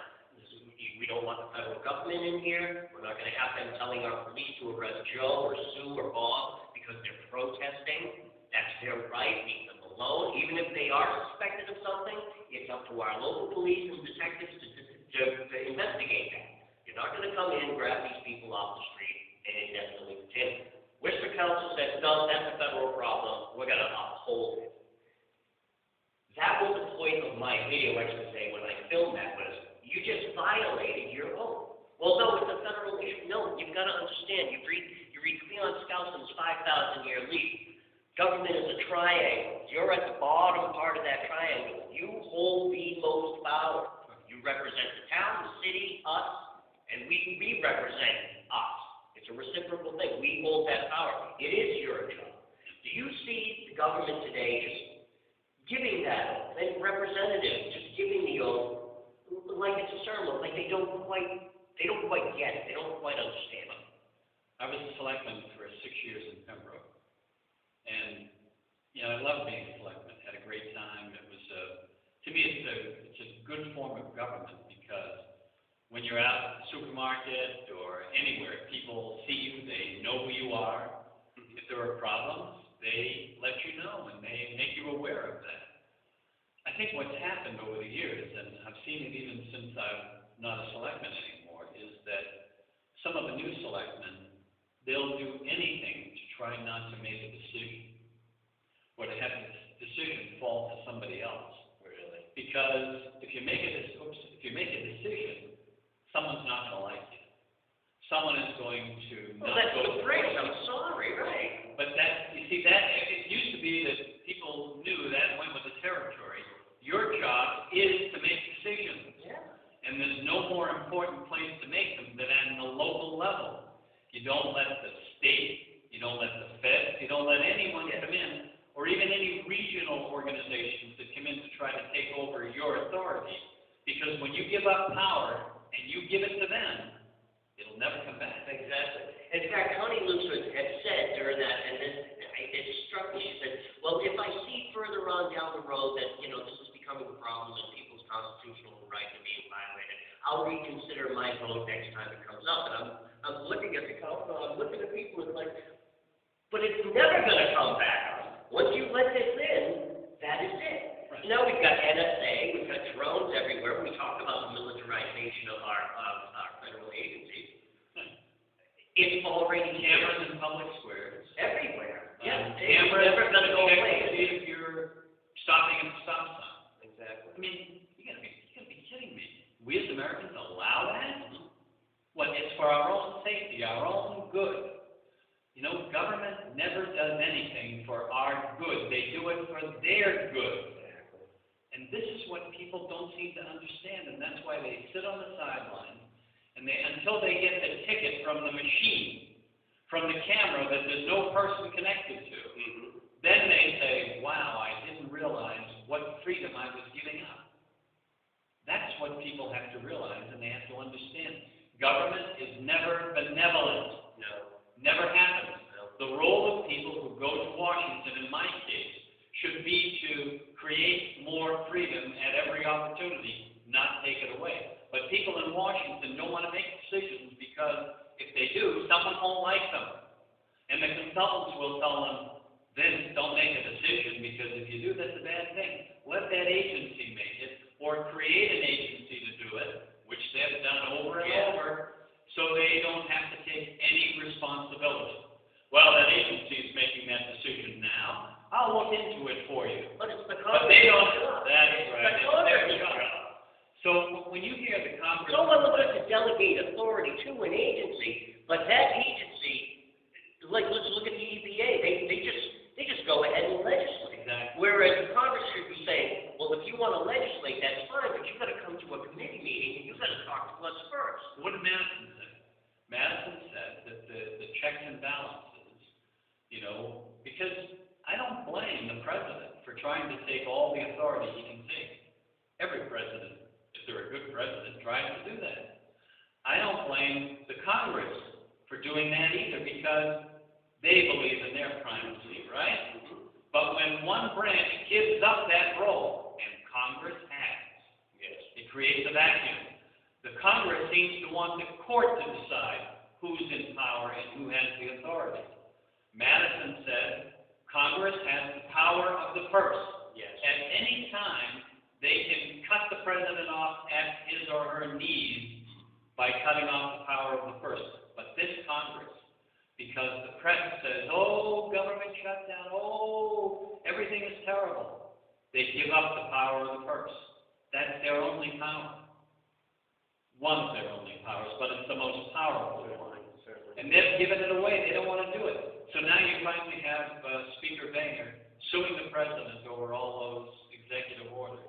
A: We don't want the federal government in here. We're not going to have them telling our police to arrest Joe or Sue or Bob because they're protesting. That's their right. Leave them alone. Even if they are suspected of something, it's up to our local police and detectives to investigate that. You're not going to come in, grab these people off the street, and indefinitely detain them. Worcester Council said, no, that's a federal problem. We're going to uphold it. That was the point of my video expose when I filmed that was, you just violated your oath. Well, no, it's a federal issue. No, you've got to understand. You read Cleon Skousen's 5,000-year leap. Government is a triangle. You're at the bottom part of that triangle. You hold the most power. You represent the town, the city, us, and we represent us. It's a reciprocal thing. We hold that power. It is your job. Do you see the government today just giving that oath, and representatives just giving the oath like it's a sermon, like they don't quite get it, they don't quite understand it.
B: I was a selectman for 6 years in Pembroke, and I love being a selectman. Had a great time. It was to me, it's a good form of government because when you're out at the supermarket or anywhere, people see you, they know who you are. If there are problems, they let you know and they make you aware of that. I think what's happened over the years, and I've seen it even since I'm not a selectman anymore, is that some of the new selectmen, they'll do anything to try not to make a decision, or to have the decision fall to somebody else. Really? Because if you make a decision, someone's not going to like you. Someone is going to not
A: that's
B: go
A: the phrase. I'm sorry, right?
B: But it used to be that people knew that went with the territory. Your job is to make decisions.
A: Yeah.
B: And there's no more important place to make them than at the local level. You don't let the state, you don't let the feds, you don't let anyone come in, or even any regional organizations that come in to try to take over your authority. Because when you give up power and you give it to them, it'll never come back.
A: Exactly. In fact, Connie Lucer had said during that, and then it struck me, she said, well, if I see further on down the road that, this is becoming a problem and people's constitutional rights are being violated, I'll reconsider my vote next time it comes up. And I'm looking at the council, I'm looking at people, it's like, but it's never going to come back. Once you let this in, that is it. Right. Now we've got NSA, we've got drones everywhere. We talk about the militarization of our federal agencies. It's already
B: cameras in public squares.
A: Everywhere.
B: Cameras
A: never going to go away.
B: See if you're stopping at the stop sign.
A: Exactly.
B: I mean, you gotta be kidding me. We as Americans allow that? Well, it's for our own safety, our own good. Government never does anything for our good. They do it for their good.
A: Exactly.
B: And this is what people don't seem to understand, and that's why they sit on the sideline. And until they get the ticket from the machine, from the camera that there's no person connected to, then they say, wow, I didn't realize what freedom I was giving up. That's what people have to realize, and they have to understand. Government is never benevolent.
A: No.
B: Never happens. No. The role of people who go to Washington, in my case, should be to create more freedom at every opportunity, not take it away. But people in Washington don't want to make decisions because if they do, someone won't like them. And the consultants will tell them, Vince, don't make a decision because if you do, that's a bad thing. Let that agency make it or create an agency to do it, which they've done over and over, so they don't have to take any responsibility. Well, that agency is making that decision now. I'll look into it for you.
A: But it's the
B: But they don't.
A: job.
B: That's right.
A: It's
B: It's their
A: job.
B: job. So when you hear the Congress...
A: So well good to delegate authority to an agency, but that agency, like let's look at the EPA, they just go ahead and legislate.
B: Exactly.
A: Whereas Congress should be saying, well, if you want to legislate, that's fine, but you've got to come to a committee meeting and you've got to talk to us first.
B: What did Madison say? Madison said that the checks and balances, because I don't blame the president for trying to take all the authority he can take. Every president, if they're a good president, tries to do that. I don't blame the Congress for doing that either because they believe in their primacy, right? But when one branch gives up that role, and Congress has,
A: Yes.
B: it creates a vacuum. The Congress seems to want the court to decide who's in power and who has the authority. Madison said Congress has the power of the purse.
A: Yes.
B: At any time, they can cut the president off at his or her knees by cutting off the power of the purse. But this Congress, because the press says, oh, government shutdown, oh, everything is terrible, they give up the power of the purse. That's their only power. One of their only powers, but it's the most powerful one. And they've given it away. They don't want to do it. So now you finally have Speaker Boehner suing the president over all those executive orders.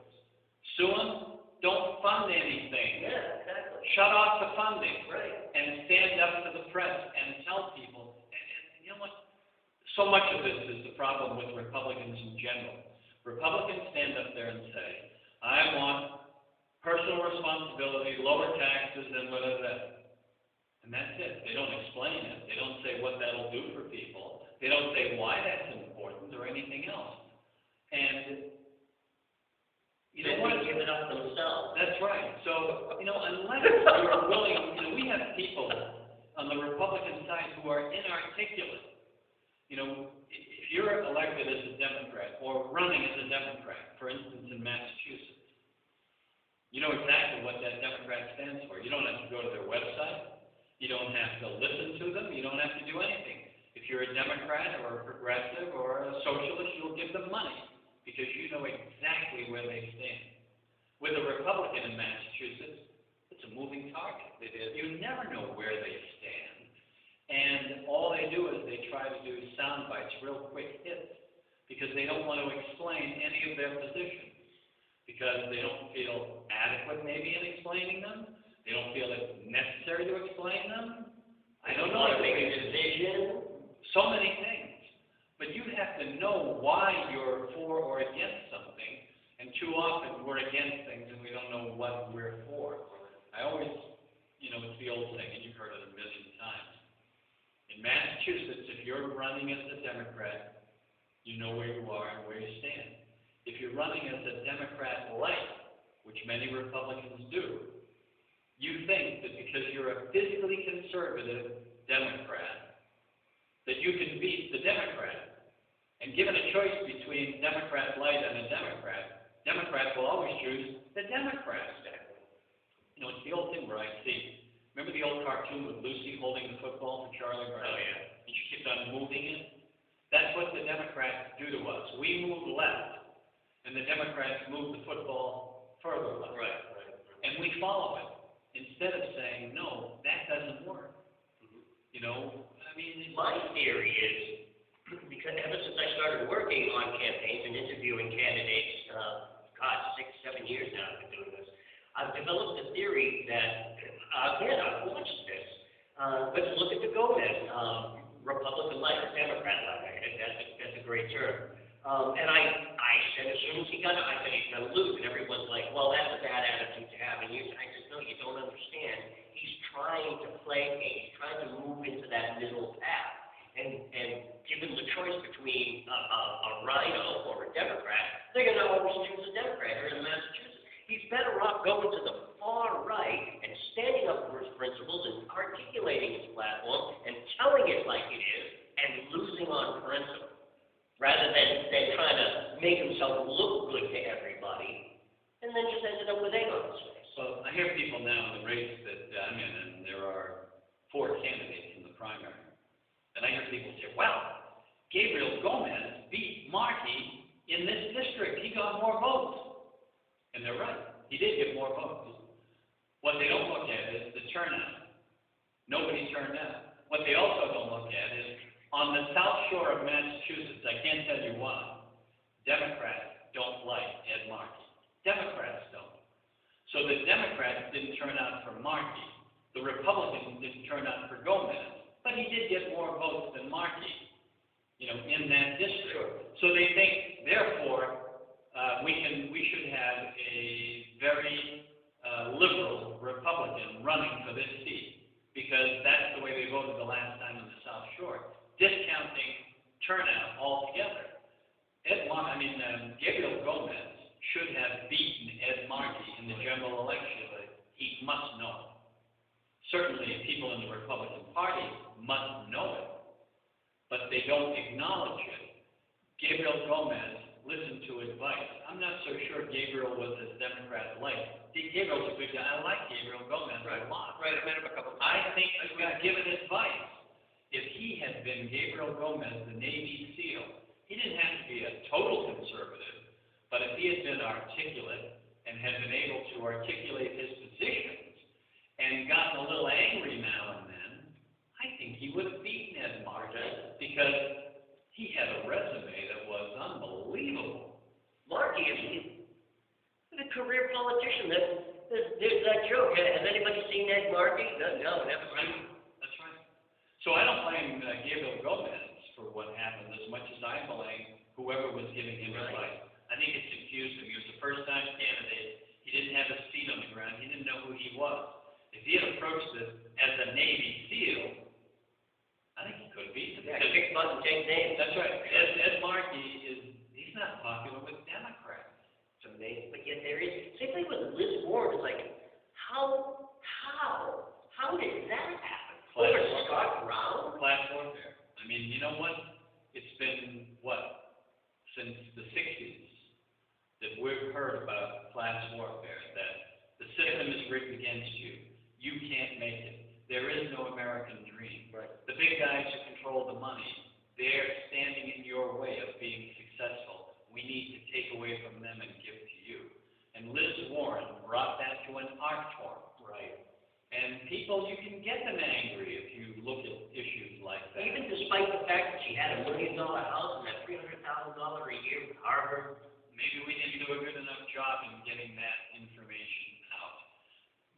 B: Sue him, don't fund anything.
A: Yeah, exactly.
B: Shut off the funding.
A: Right.
B: And stand up to the press and tell people. And you know what? So much of this is the problem with Republicans in general. Republicans stand up there and say, I want personal responsibility, lower taxes, and whatever. And that's it. They don't explain it. They don't say what that'll do for people. They don't say why that's important or anything else. And you know what?
A: They give it up themselves.
B: That's right. So, unless you're willing, we have people on the Republican side who are inarticulate. If you're elected as a Democrat or running as a Democrat, for instance, in Massachusetts, you know exactly what that Democrat stands for. You don't have to go to their website. You don't have to listen to them. You don't have to do anything. If you're a Democrat or a progressive or a socialist, you'll give them money because you know exactly where they stand. With a Republican in Massachusetts, it's a moving target. You never know where they stand. And all they do is they try to do sound bites, real quick hits, because they don't want to explain any of their positions. Because they don't feel adequate maybe in explaining them. They don't feel it's necessary to explain them. I don't know.
A: They make a decision.
B: So many things. But you have to know why you're for or against something. And too often we're against things and we don't know what we're for. I always, it's the old saying, and you've heard it a million times. In Massachusetts, if you're running as a Democrat, you know where you are and where you stand. If you're running as a Democrat light, which many Republicans do, you think that because you're a physically conservative Democrat, that you can beat the Democrat. And given a choice between Democrat light and a Democrat will always choose the Democrat. It's the old thing where I see. Remember the old cartoon with Lucy holding the football for Charlie Brown?
A: Oh, yeah.
B: And she kept on moving it? That's what the Democrats do to us. We move left, and the Democrats move the football further left.
A: Right.
B: And we follow it, instead of saying, no, that doesn't work.
A: My theory is, because ever since I started working on campaigns and interviewing candidates, 6, 7 years now I've been doing this, I've developed a theory that, again, I've watched this. Let's look at the Gomez, Republican light or Democrat light. That's a great term. And I said, as soon as he got it, I said he's going to lose. And everyone's like, well, that's a bad attitude to have. And I said, no, you don't understand. He's trying to placate. He's trying to move into that middle path. And given the choice between a rhino or a Democrat, they're going to always choose a Democrat here in Massachusetts. He's better off going to the far right and standing up for his principles and articulating his platform and telling it like it is and losing on principle, rather than trying to make himself look good to everybody and then just ended up with egg on his face.
B: So I hear people now in the race that I'm in, and there are 4 candidates in the primary. And I hear people say, well, Gabriel Gomez beat Markey in this district. He got more votes. And they're right. He did get more votes. What they don't look at is the turnout. Nobody turned out. What they also don't look at is on the South Shore of Massachusetts, I can't tell you why, Democrats don't like Ed Markey. Democrats don't. So the Democrats didn't turn out for Markey. The Republicans didn't turn out for Gomez. But he did get more votes than Markey, in that district.
A: Sure.
B: So they think, therefore, we should have a very liberal Republican running for this seat, because that's the way they voted the last time in the South Shore, discounting turnout altogether. should have beaten Ed Markey in the general election, he must know. Certainly, people in the Republican Party must know it, but they don't acknowledge it. Gabriel Gomez listened to advice. I'm not so sure Gabriel was as Democrat-like. Gabriel's a good guy. I like Gabriel Gomez a lot.
A: Right, I met him a couple of
B: I
A: times.
B: think he was given advice. If he had been Gabriel Gomez, the Navy SEAL, he didn't have to be a total conservative, but if he had been articulate and had been able to articulate his positions and gotten a little angry now and then, I think he would have beaten Ed Markey because he had a resume that was unbelievable.
A: Markey is a career politician. There's that joke. Has anybody seen Ed Markey? No, never seen him.
B: That's right. So I don't blame Gabriel Gomez for what happened as much as I blame whoever was giving him advice. I think it confused him. He was a first-time candidate. He didn't have his feet on the ground. He didn't know who he was. If he had approached this as a Navy SEAL, I think he could have beaten him.
A: Yeah, kick butt and take names.
B: That's right. Ed Markey he's not popular with Democrats.
A: It's amazing. But yet there is. Same thing with Liz Warren. It's like, how did that happen? Over Scott Brown?
B: Class warfare. I mean, you know what? It's been, since the 60s that we've heard about class warfare, that the system is rigged against you. You can't make it. There is no American dream.
A: Right.
B: The big guys who control the money, they're standing in your way of being successful. We need to take away from them and give to you. And Liz Warren brought that to an art form.
A: Right.
B: And people, you can get them angry if you look at issues like that.
A: Even despite the fact that she had $1 million house and that $300,000 a year with Harvard.
B: Maybe we didn't do a good enough job in getting that information out.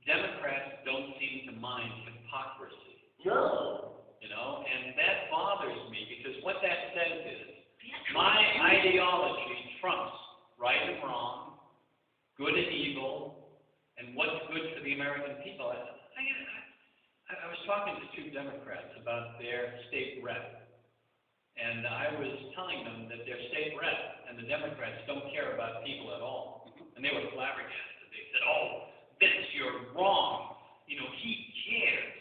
B: Democrats don't seem to mind hypocrisy.
A: No.
B: You know, and that bothers me because what that says is my ideology trumps right and wrong, good and evil, and what's good for the American people. I was talking to two Democrats about their state rep, and I was telling them that their state rep and the Democrats don't care about people at all. And they were flabbergasted. They said, "Oh, Vince, you're wrong. You know, he cares."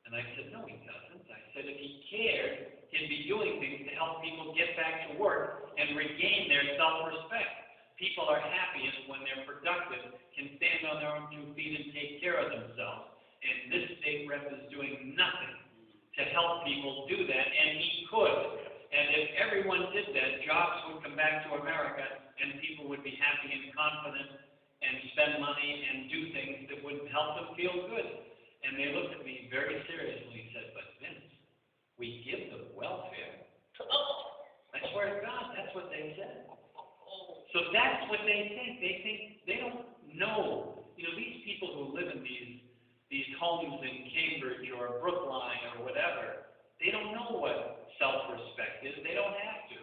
B: And I said, "No, he doesn't." I said, "If he cared, he'd be doing things to help people get back to work and regain their self-respect. People are happiest when they're productive, can stand on their own 2 feet and take care of themselves. And this state rep is doing nothing to help people do that, and he could. And if everyone did that, jobs would come back to America, and people would be happy and confident and spend money and do things that would help them feel good." And they looked at me very seriously and said, "But Vince, we give them welfare." I swear to God, that's what they said. So that's what they think. They think they don't know. You know, these people who live in these homes in Cambridge or Brookline or whatever, they don't know what self-respect is. They don't have to.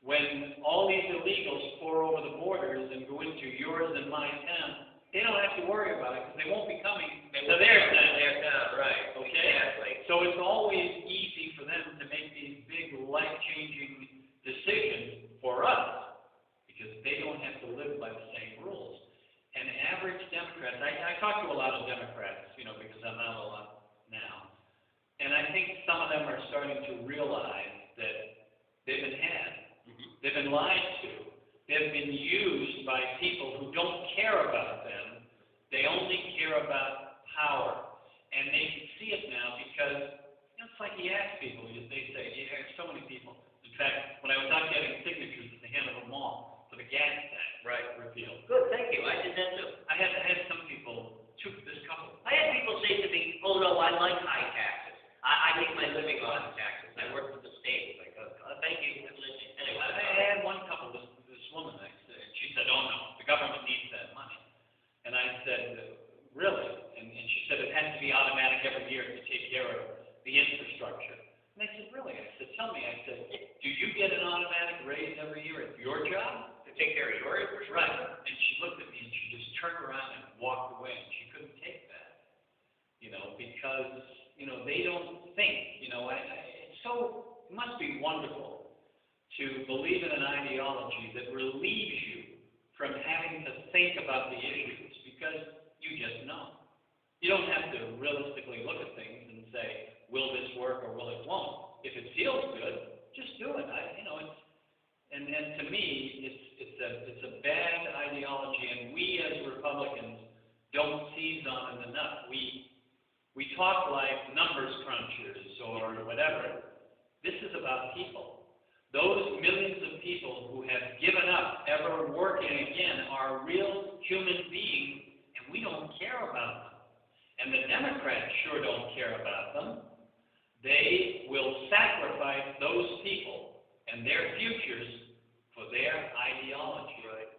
B: When all these illegals pour over the borders and go into yours and my town, they don't have to worry about it because they won't be coming to their town.
A: Right.
B: Okay?
A: Exactly.
B: So it's always easy for them to make these big life-changing decisions for us because they don't have to live by the same rules. And average Democrats, I talk to a lot of Democrats, you know, because I'm out a lot now. And I think some of them are starting to realize that they've been had. They've been lied to. They've been used by people who don't care about them. They only care about power. And they can see it now because, you know, it's like you ask people, they say, you hear so many people. In fact, when I was out getting signatures at the Hanover Mall for the gas tax repeal.
A: Good, thank you. I did that too.
B: I had some people, this couple.
A: I had people say to me, "Oh no, I like high taxes. I make my living on taxes. I work for the state." Like, oh, thank you. Anyway,
B: I had one couple, this woman, she said, "Oh no, the government needs that money." And I said, "Really?" And she said, "It has to be automatic every year to take care of the infrastructure." And I said, "Really?" I said, "Tell me," I said, "do you get an automatic raise every year at your job?"
A: to take care of your infrastructure.
B: Right. And she looked at me and she just turned around and walked away, and she couldn't take that, you know, because, you know, they don't think, you know, it must be wonderful to believe in an ideology that relieves you from having to think about the issues because you just know. You don't have to realistically look at things and say, will this work or will it won't? If it feels good, just do it. And to me, it's a bad ideology, and we as Republicans don't seize on it enough. We talk like numbers crunchers or whatever. This is about people. Those millions of people who have given up ever working again are real human beings, and we don't care about them. And the Democrats sure don't care about them. They will sacrifice those people and their futures for their ideology.
A: Right.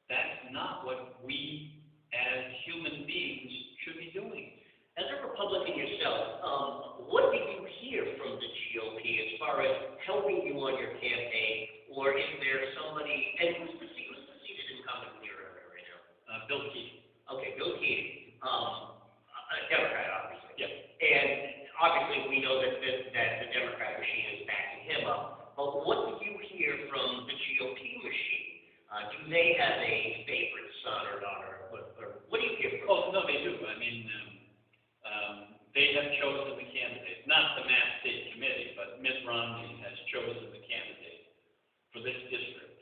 B: That's not what we as human beings should be doing.
A: As a Republican yourself, what did you hear from the GOP as far as helping you on your campaign, or is there somebody? And who's the seated incumbent in your area right now?
B: Bill Keating.
A: Okay, Bill Keating, a Democrat, obviously.
B: Yep.
A: And obviously, we know that the Democrat machine is backing him up. But what did you hear from the GOP machine? Do they have a favorite son or daughter? Or what do you hear from them?
B: Oh, no, they do. I mean, they have chosen the candidate, not the Mass State Committee, but Mitt Romney has chosen the candidate for this district,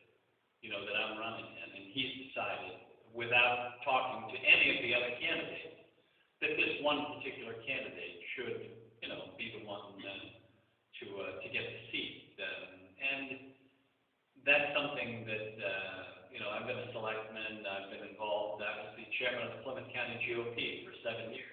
B: that I'm running in, and he's decided, without talking to any of the other candidates, that this one particular candidate should, be the one to get the seat. And that's something that, I've been a selectman, I've been involved, I was the chairman of the Plymouth County GOP for 7 years.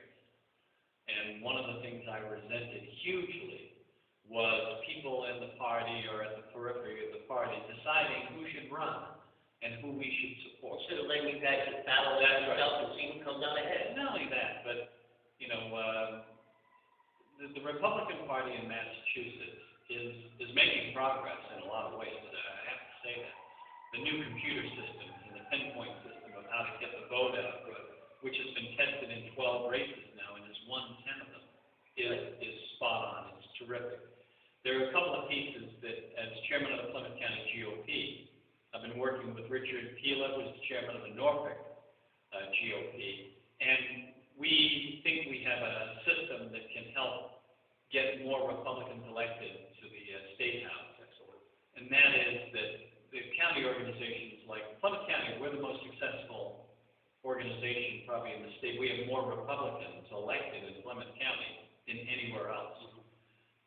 B: And one of the things I resented hugely was people in the party or at the periphery of the party deciding who should run and who we should support.
A: Instead of letting you guys just battle that yourself and see who comes out ahead.
B: Not only that, but, the Republican Party in Massachusetts is making progress in a lot of ways. I have to say that. The new computer systems and the pinpoint system of how to get the vote out, which has been tested in 12 races now and is 1/10 of them, is spot on. It's terrific. There are a couple of pieces that, as chairman of the Plymouth County GOP, I've been working with Richard Pila, who's the chairman of the Norfolk GOP, and we think we have a system that can help get more Republicans elected to the State House. Excellent. And that is that the county organizations like Plymouth County, we're the most successful organization probably in the state. We have more Republicans elected in Plymouth County than anywhere else.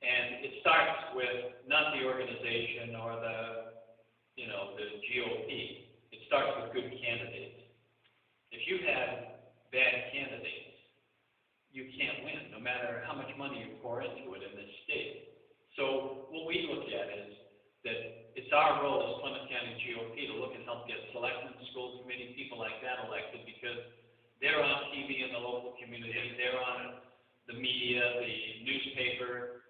B: And it starts with not the organization or the GOP. It starts with good candidates. If you have bad candidates, you can't win, no matter how much money you pour into it in this state. So what we look at is that it's our role as Plymouth County GOP to look and help get selectmen, school committee, people like that elected, because they're on TV in the local community, they're on the media, the newspaper,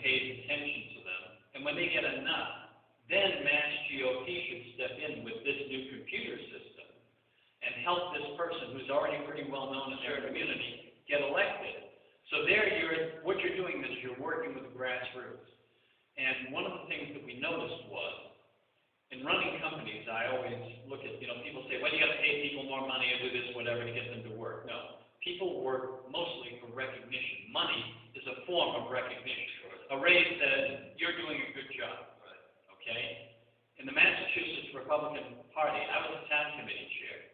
B: pays attention to them. And when they get enough, then Mass GOP should step in with this new computer system and help this person who's already pretty well known in their community get elected. So what you're doing is you're working with the grassroots. And one of the things that we noticed was, in running companies, I always look at, people say, well, you got to pay people more money and do this, whatever, to get them to work. No. People work mostly for recognition. Money is a form of recognition. A raise says, you're doing a good job. Right. Okay? In the Massachusetts Republican Party, I was a town committee chair.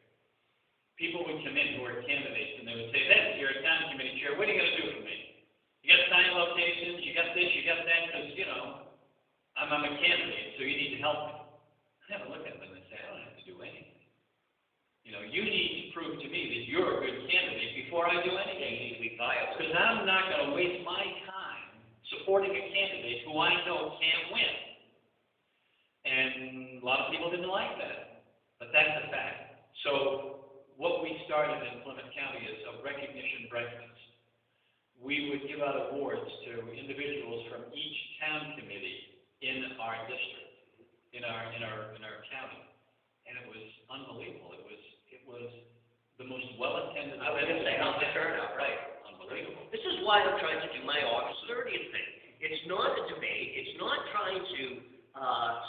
B: People would come in who were candidates, and they would say, "Then you're a town committee chair. What are you going to do for me? You got sign locations, you got this, you got that, because, I'm a candidate, so you need to help me." I have a look at them and say, I don't have to do anything. You need to prove to me that you're a good candidate before I do anything.
A: You need to be viable.
B: Because I'm not going to waste my time supporting a candidate who I know can't win. And a lot of people didn't like that, but that's a fact. So what we started in Plymouth County is a recognition breakfast. We would give out awards to individuals from each town committee in our district, in our county, and it was unbelievable. It was the most well-attended.
A: I was going to say, how's the turnout, right?
B: Unbelievable.
A: This is why I'm trying to do my August 30th thing. It's not a debate. It's not trying to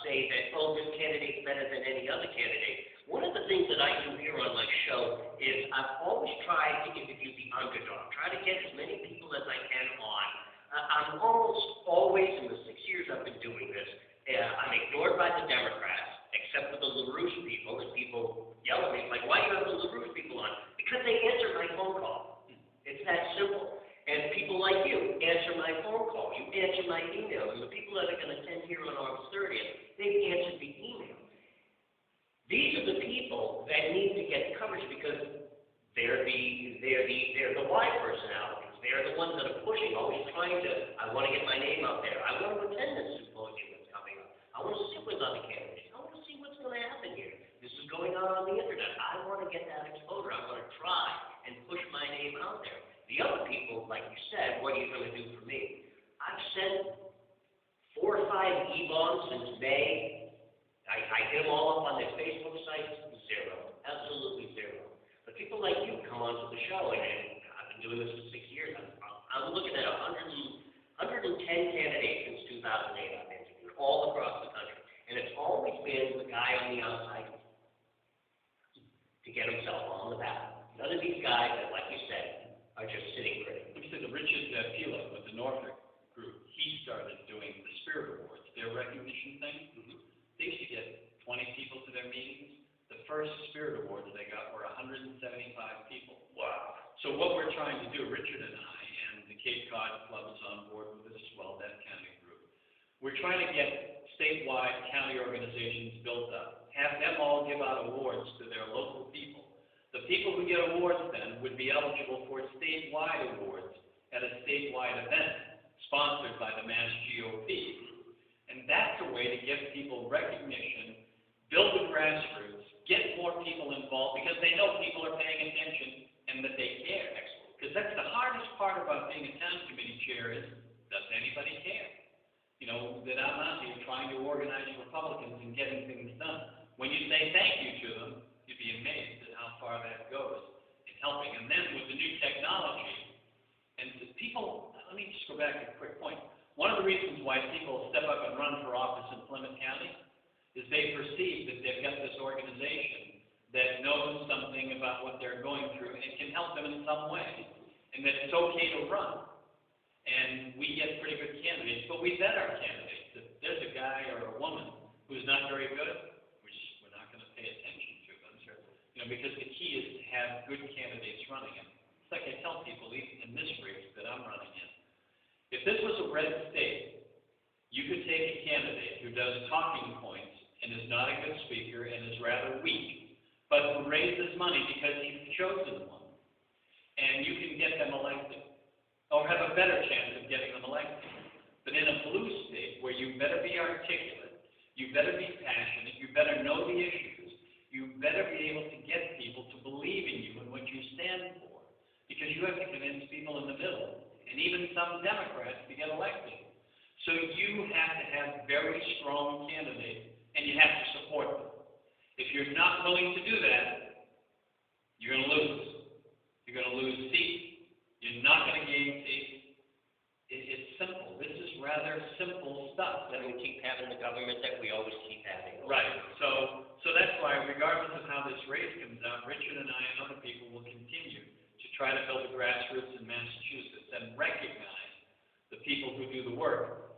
A: say that, this candidate's better than any other candidate. One of the things that I do here on my show is I've always tried to interview the underdog, try to get as many people as I can on. I'm almost always, in the 6 years I've been doing this, I'm ignored by the Democrats, except for the LaRouche people, and people yell at me, like, why do you have the LaRouche people on? Because they answer my phone call. It's that simple. And people like you answer my phone call. You answer my email. And the people that are going to attend here on August 30th, they've answered the email. These are the people that need to get coverage because they're the why personalities. They're the ones that are pushing, always trying to, I want to get my name out there. I want to attend this symposium that's coming up. I want to sit with other candidates. I want to see what's going to happen here. This is going on the internet. I want to get that exposure. I want to try and push my name out there. The other people, like you said, what are you going to do for me? I've sent 4 or 5 e-bombs since May. I hit them all up on their Facebook sites, 0, absolutely 0. But people like you come onto the show, and I've been doing this for 6 years. I'm looking at 110 candidates since 2008 I've interviewed all across the country. And it's always been the guy on the outside to get himself on the ballot. None of these guys that, like you said, are just sitting pretty.
B: You said the Richard Pila with the Norfolk group, he started doing the Spirit Awards, their recognition thing. Mm-hmm. They used to get 20 people to their meetings. The first Spirit Awards they got were 175 people.
A: Wow.
B: So what we're trying to do, Richard and I, and the Cape Cod Club is on board with this as well, that county group. We're trying to get statewide county organizations built up, have them all give out awards to their local people. The people who get awards then would be eligible for statewide awards at a statewide event sponsored by the Mass GOP. And that's a way to give people recognition, build the grassroots, get more people involved because they know people are paying attention and that they care. Because that's the hardest part about being a town committee chair is, does anybody care? You know, that I'm out here trying to organize Republicans and getting things done. When you say thank you to them, you'd be amazed at how far that goes in helping. And then with the new technology, and people, let me just go back to a quick point. One of the reasons why people step up and run for office in Plymouth County is they perceive that they've got this organization that knows something about what they're going through and can help them in some way, and that it's okay to run. And we get pretty good candidates, but we vet our candidates. If there's a guy or a woman who's not very good, we're not going to pay attention to them. You know, because the key is to have good candidates running. And it's like I tell people, even in this race that I'm running in, if this was a red state, you could take a candidate who does talking points and is not a good speaker and is rather weak, but who raises money because you've chosen one, and you can get them elected, or have a better chance of getting them elected. But in a blue state, where you better be articulate, you better be passionate, you better know the issues, you better be able to get people to believe in you and what you stand for, because you have to convince people in the middle, and even some Democrats to get elected. So you have to have very strong candidates, and you have to support them. If you're not willing to do that, you're going to lose. You're going to lose seats. You're not going to gain seats. It's simple. This is rather simple stuff.
A: Then we keep having the government that we always keep having.
B: Right. So that's why, regardless of how this race comes out, Richard and I and other people will continue to try to build the grassroots in Massachusetts and recognize the people who do the work.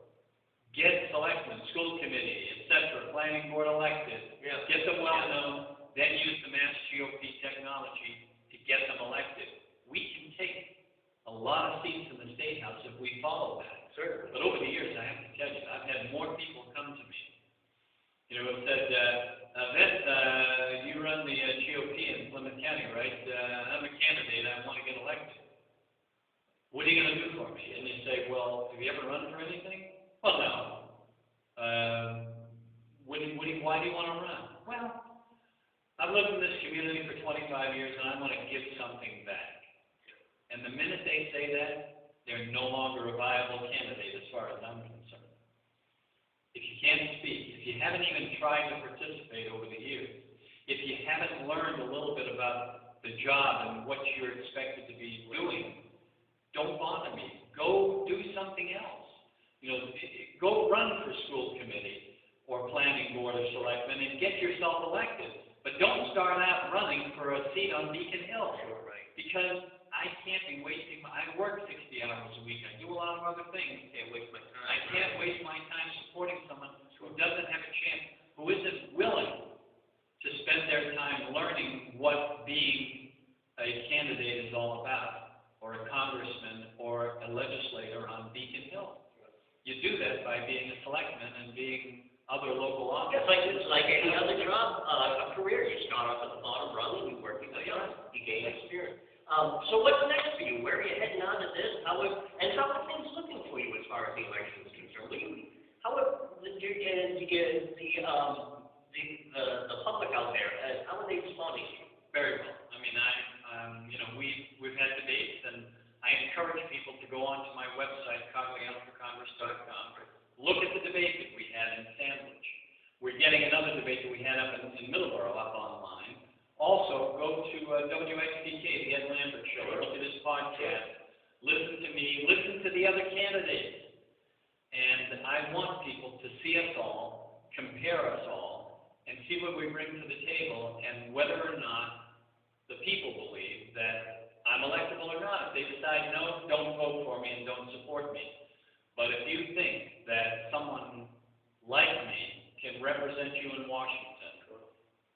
B: Get selectmen, school committee, etc., planning board elected, get them well known, then use the Mass GOP technology to get them elected. We can take a lot of seats in the State House if we follow that.
A: Certainly.
B: But over the years, I have to tell you, I've had more people come to me, you know, who said, Vince, you run the GOP in Plymouth County, right? I'm a candidate, I want to get elected. What are you going to do for me? And you say, well, have you ever run for anything? Well, no. Why do you want to run? Well, I've lived in this community for 25 years and I want to give something back. And the minute they say that, they're no longer a viable candidate as far as I'm concerned. If you can't speak, if you haven't even tried to participate over the years, if you haven't learned a little bit about the job and what you're expected to be doing, don't bother me. Go do something else. You know, go run for school committee or planning board or selectmen and get yourself elected. But But don't start out running for a seat on Beacon Hill.
A: Sure, right.
B: Because I can't be wasting I work 60 hours a week. I do a lot of other things.
A: Can't waste my time.
B: I can't waste my time supporting someone who doesn't have a chance, who isn't willing to spend their time learning what being a candidate is all about, or a congressman, or a legislator on Beacon Hill. You do that by being a selectman and being other local officers.
A: It's like any other job, a career. You start off at the bottom rung and you work your way up. You gain experience. So what's next for you? Where are you heading on to this? How are things looking for you as far as the election is concerned? How are the public out there? How are they responding to you?
B: Very well. I mean, we've had debates, and I encourage people to go onto my website, CoglianoForCongress.com. Look at the debate that we had in Sandwich. We're getting another debate that we had up in Middleborough up online. Also, go to WXPK, the Ed Lambert Show. Look at his podcast. Listen to me. Listen to the other candidates. And I want people to see us all, compare us all, and see what we bring to the table, and whether or not the people believe that I'm electable or not. If they decide no, don't vote for me and don't support me. But if you think that someone like me can represent you in Washington,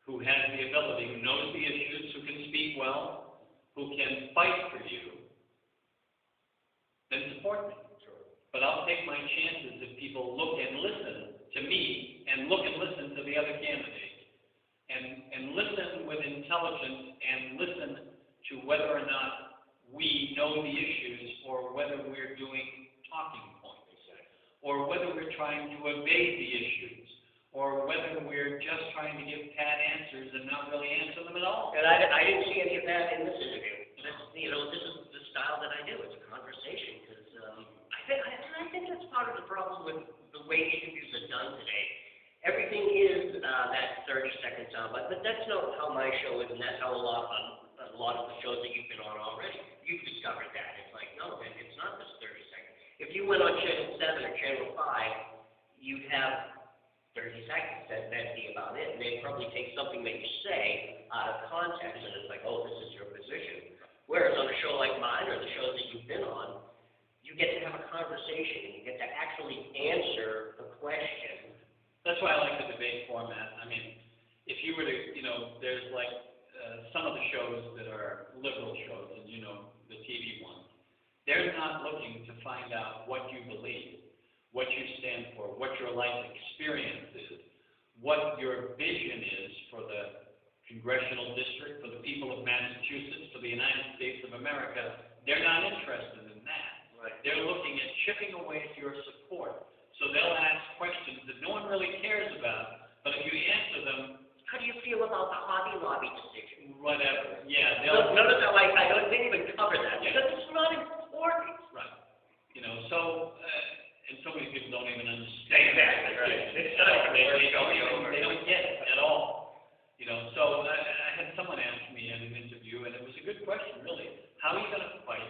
B: who has the ability, who knows the issues, who can speak well, who can fight for you, then support me.
A: Sure.
B: But I'll take my chances if people look and listen to me and look and listen to the other candidates and listen with intelligence and listen to whether or not we know the issues or whether we're doing talking points, or whether we're trying to evade the issues, or whether we're just trying to give pat answers and not really answer them at all.
A: And I didn't see any of that in this interview. This is the style that I do. It's a conversation, because I think that's part of the problem with the way interviews are done today. Everything is that 30-second soundbite, but that's not how my show is, and that's how a lot of the shows that you've been on already. You've discovered that. It's like, no, it's not this 30 seconds. If you went on Channel 7 or Channel 5, you'd have 30 seconds. That'd be about it. And they'd probably take something that you say out of context, and it's like, oh, this is your position. Whereas on a show like mine, or the shows that you've been on, you get to have a conversation, and you get to actually answer the question.
B: That's why I like the debate format. I mean, if you were to, there's like some of the shows that are liberal shows, and the TV ones, they're not looking to find out what you believe, what you stand for, what your life experience is, what your vision is for the congressional district, for the people of Massachusetts, for the United States of America. They're not interested in that.
A: Right.
B: They're looking at chipping away at your support. So they'll ask questions that no one really cares about, but if you answer them,
A: how do you feel about the Hobby Lobby decision?
B: Whatever. Yeah.
A: Notice how I didn't even cover that, because it's not important.
B: Right. And so many people don't even understand.
A: Exactly, right.
B: They don't get it at all. So I had someone ask me in an interview, and it was a good question, really. How are you going to fight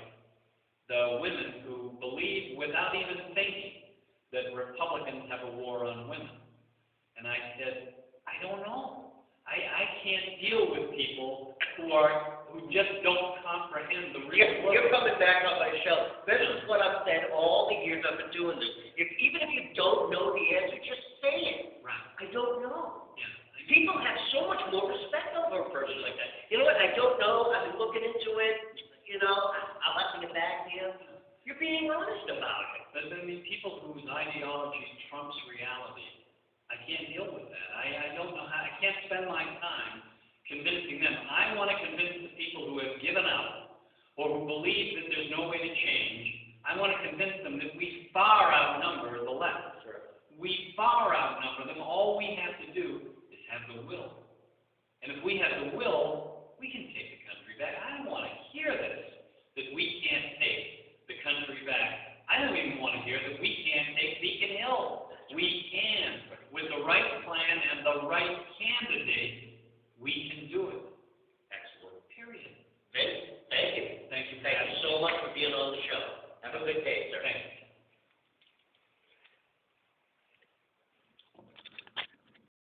B: the women who believe, without even thinking, that Republicans have a war on women? And I said, I don't know. I can't deal with people who just don't comprehend the real world.
A: You're coming back on my show. This is what I've said all the years I've been doing this. Even if you don't know the answer, just say it.
B: Right.
A: I don't know.
B: Yeah.
A: People have so much more respect over a person like that. You know what? I don't know. I've been looking into it. I'll have to get back to you. You're being honest about it.
B: But people whose ideology trumps reality, I can't deal with that. I don't know how. I can't spend my time convincing them. I want to convince the people who have given up or who believe that there's no way to change. I want to convince them that we far outnumber the left.
A: Sure.
B: We far outnumber them. All we have to do is have the will. And if we have the will, we can take the country back. I don't want to hear this, that we can't take the country back. I don't even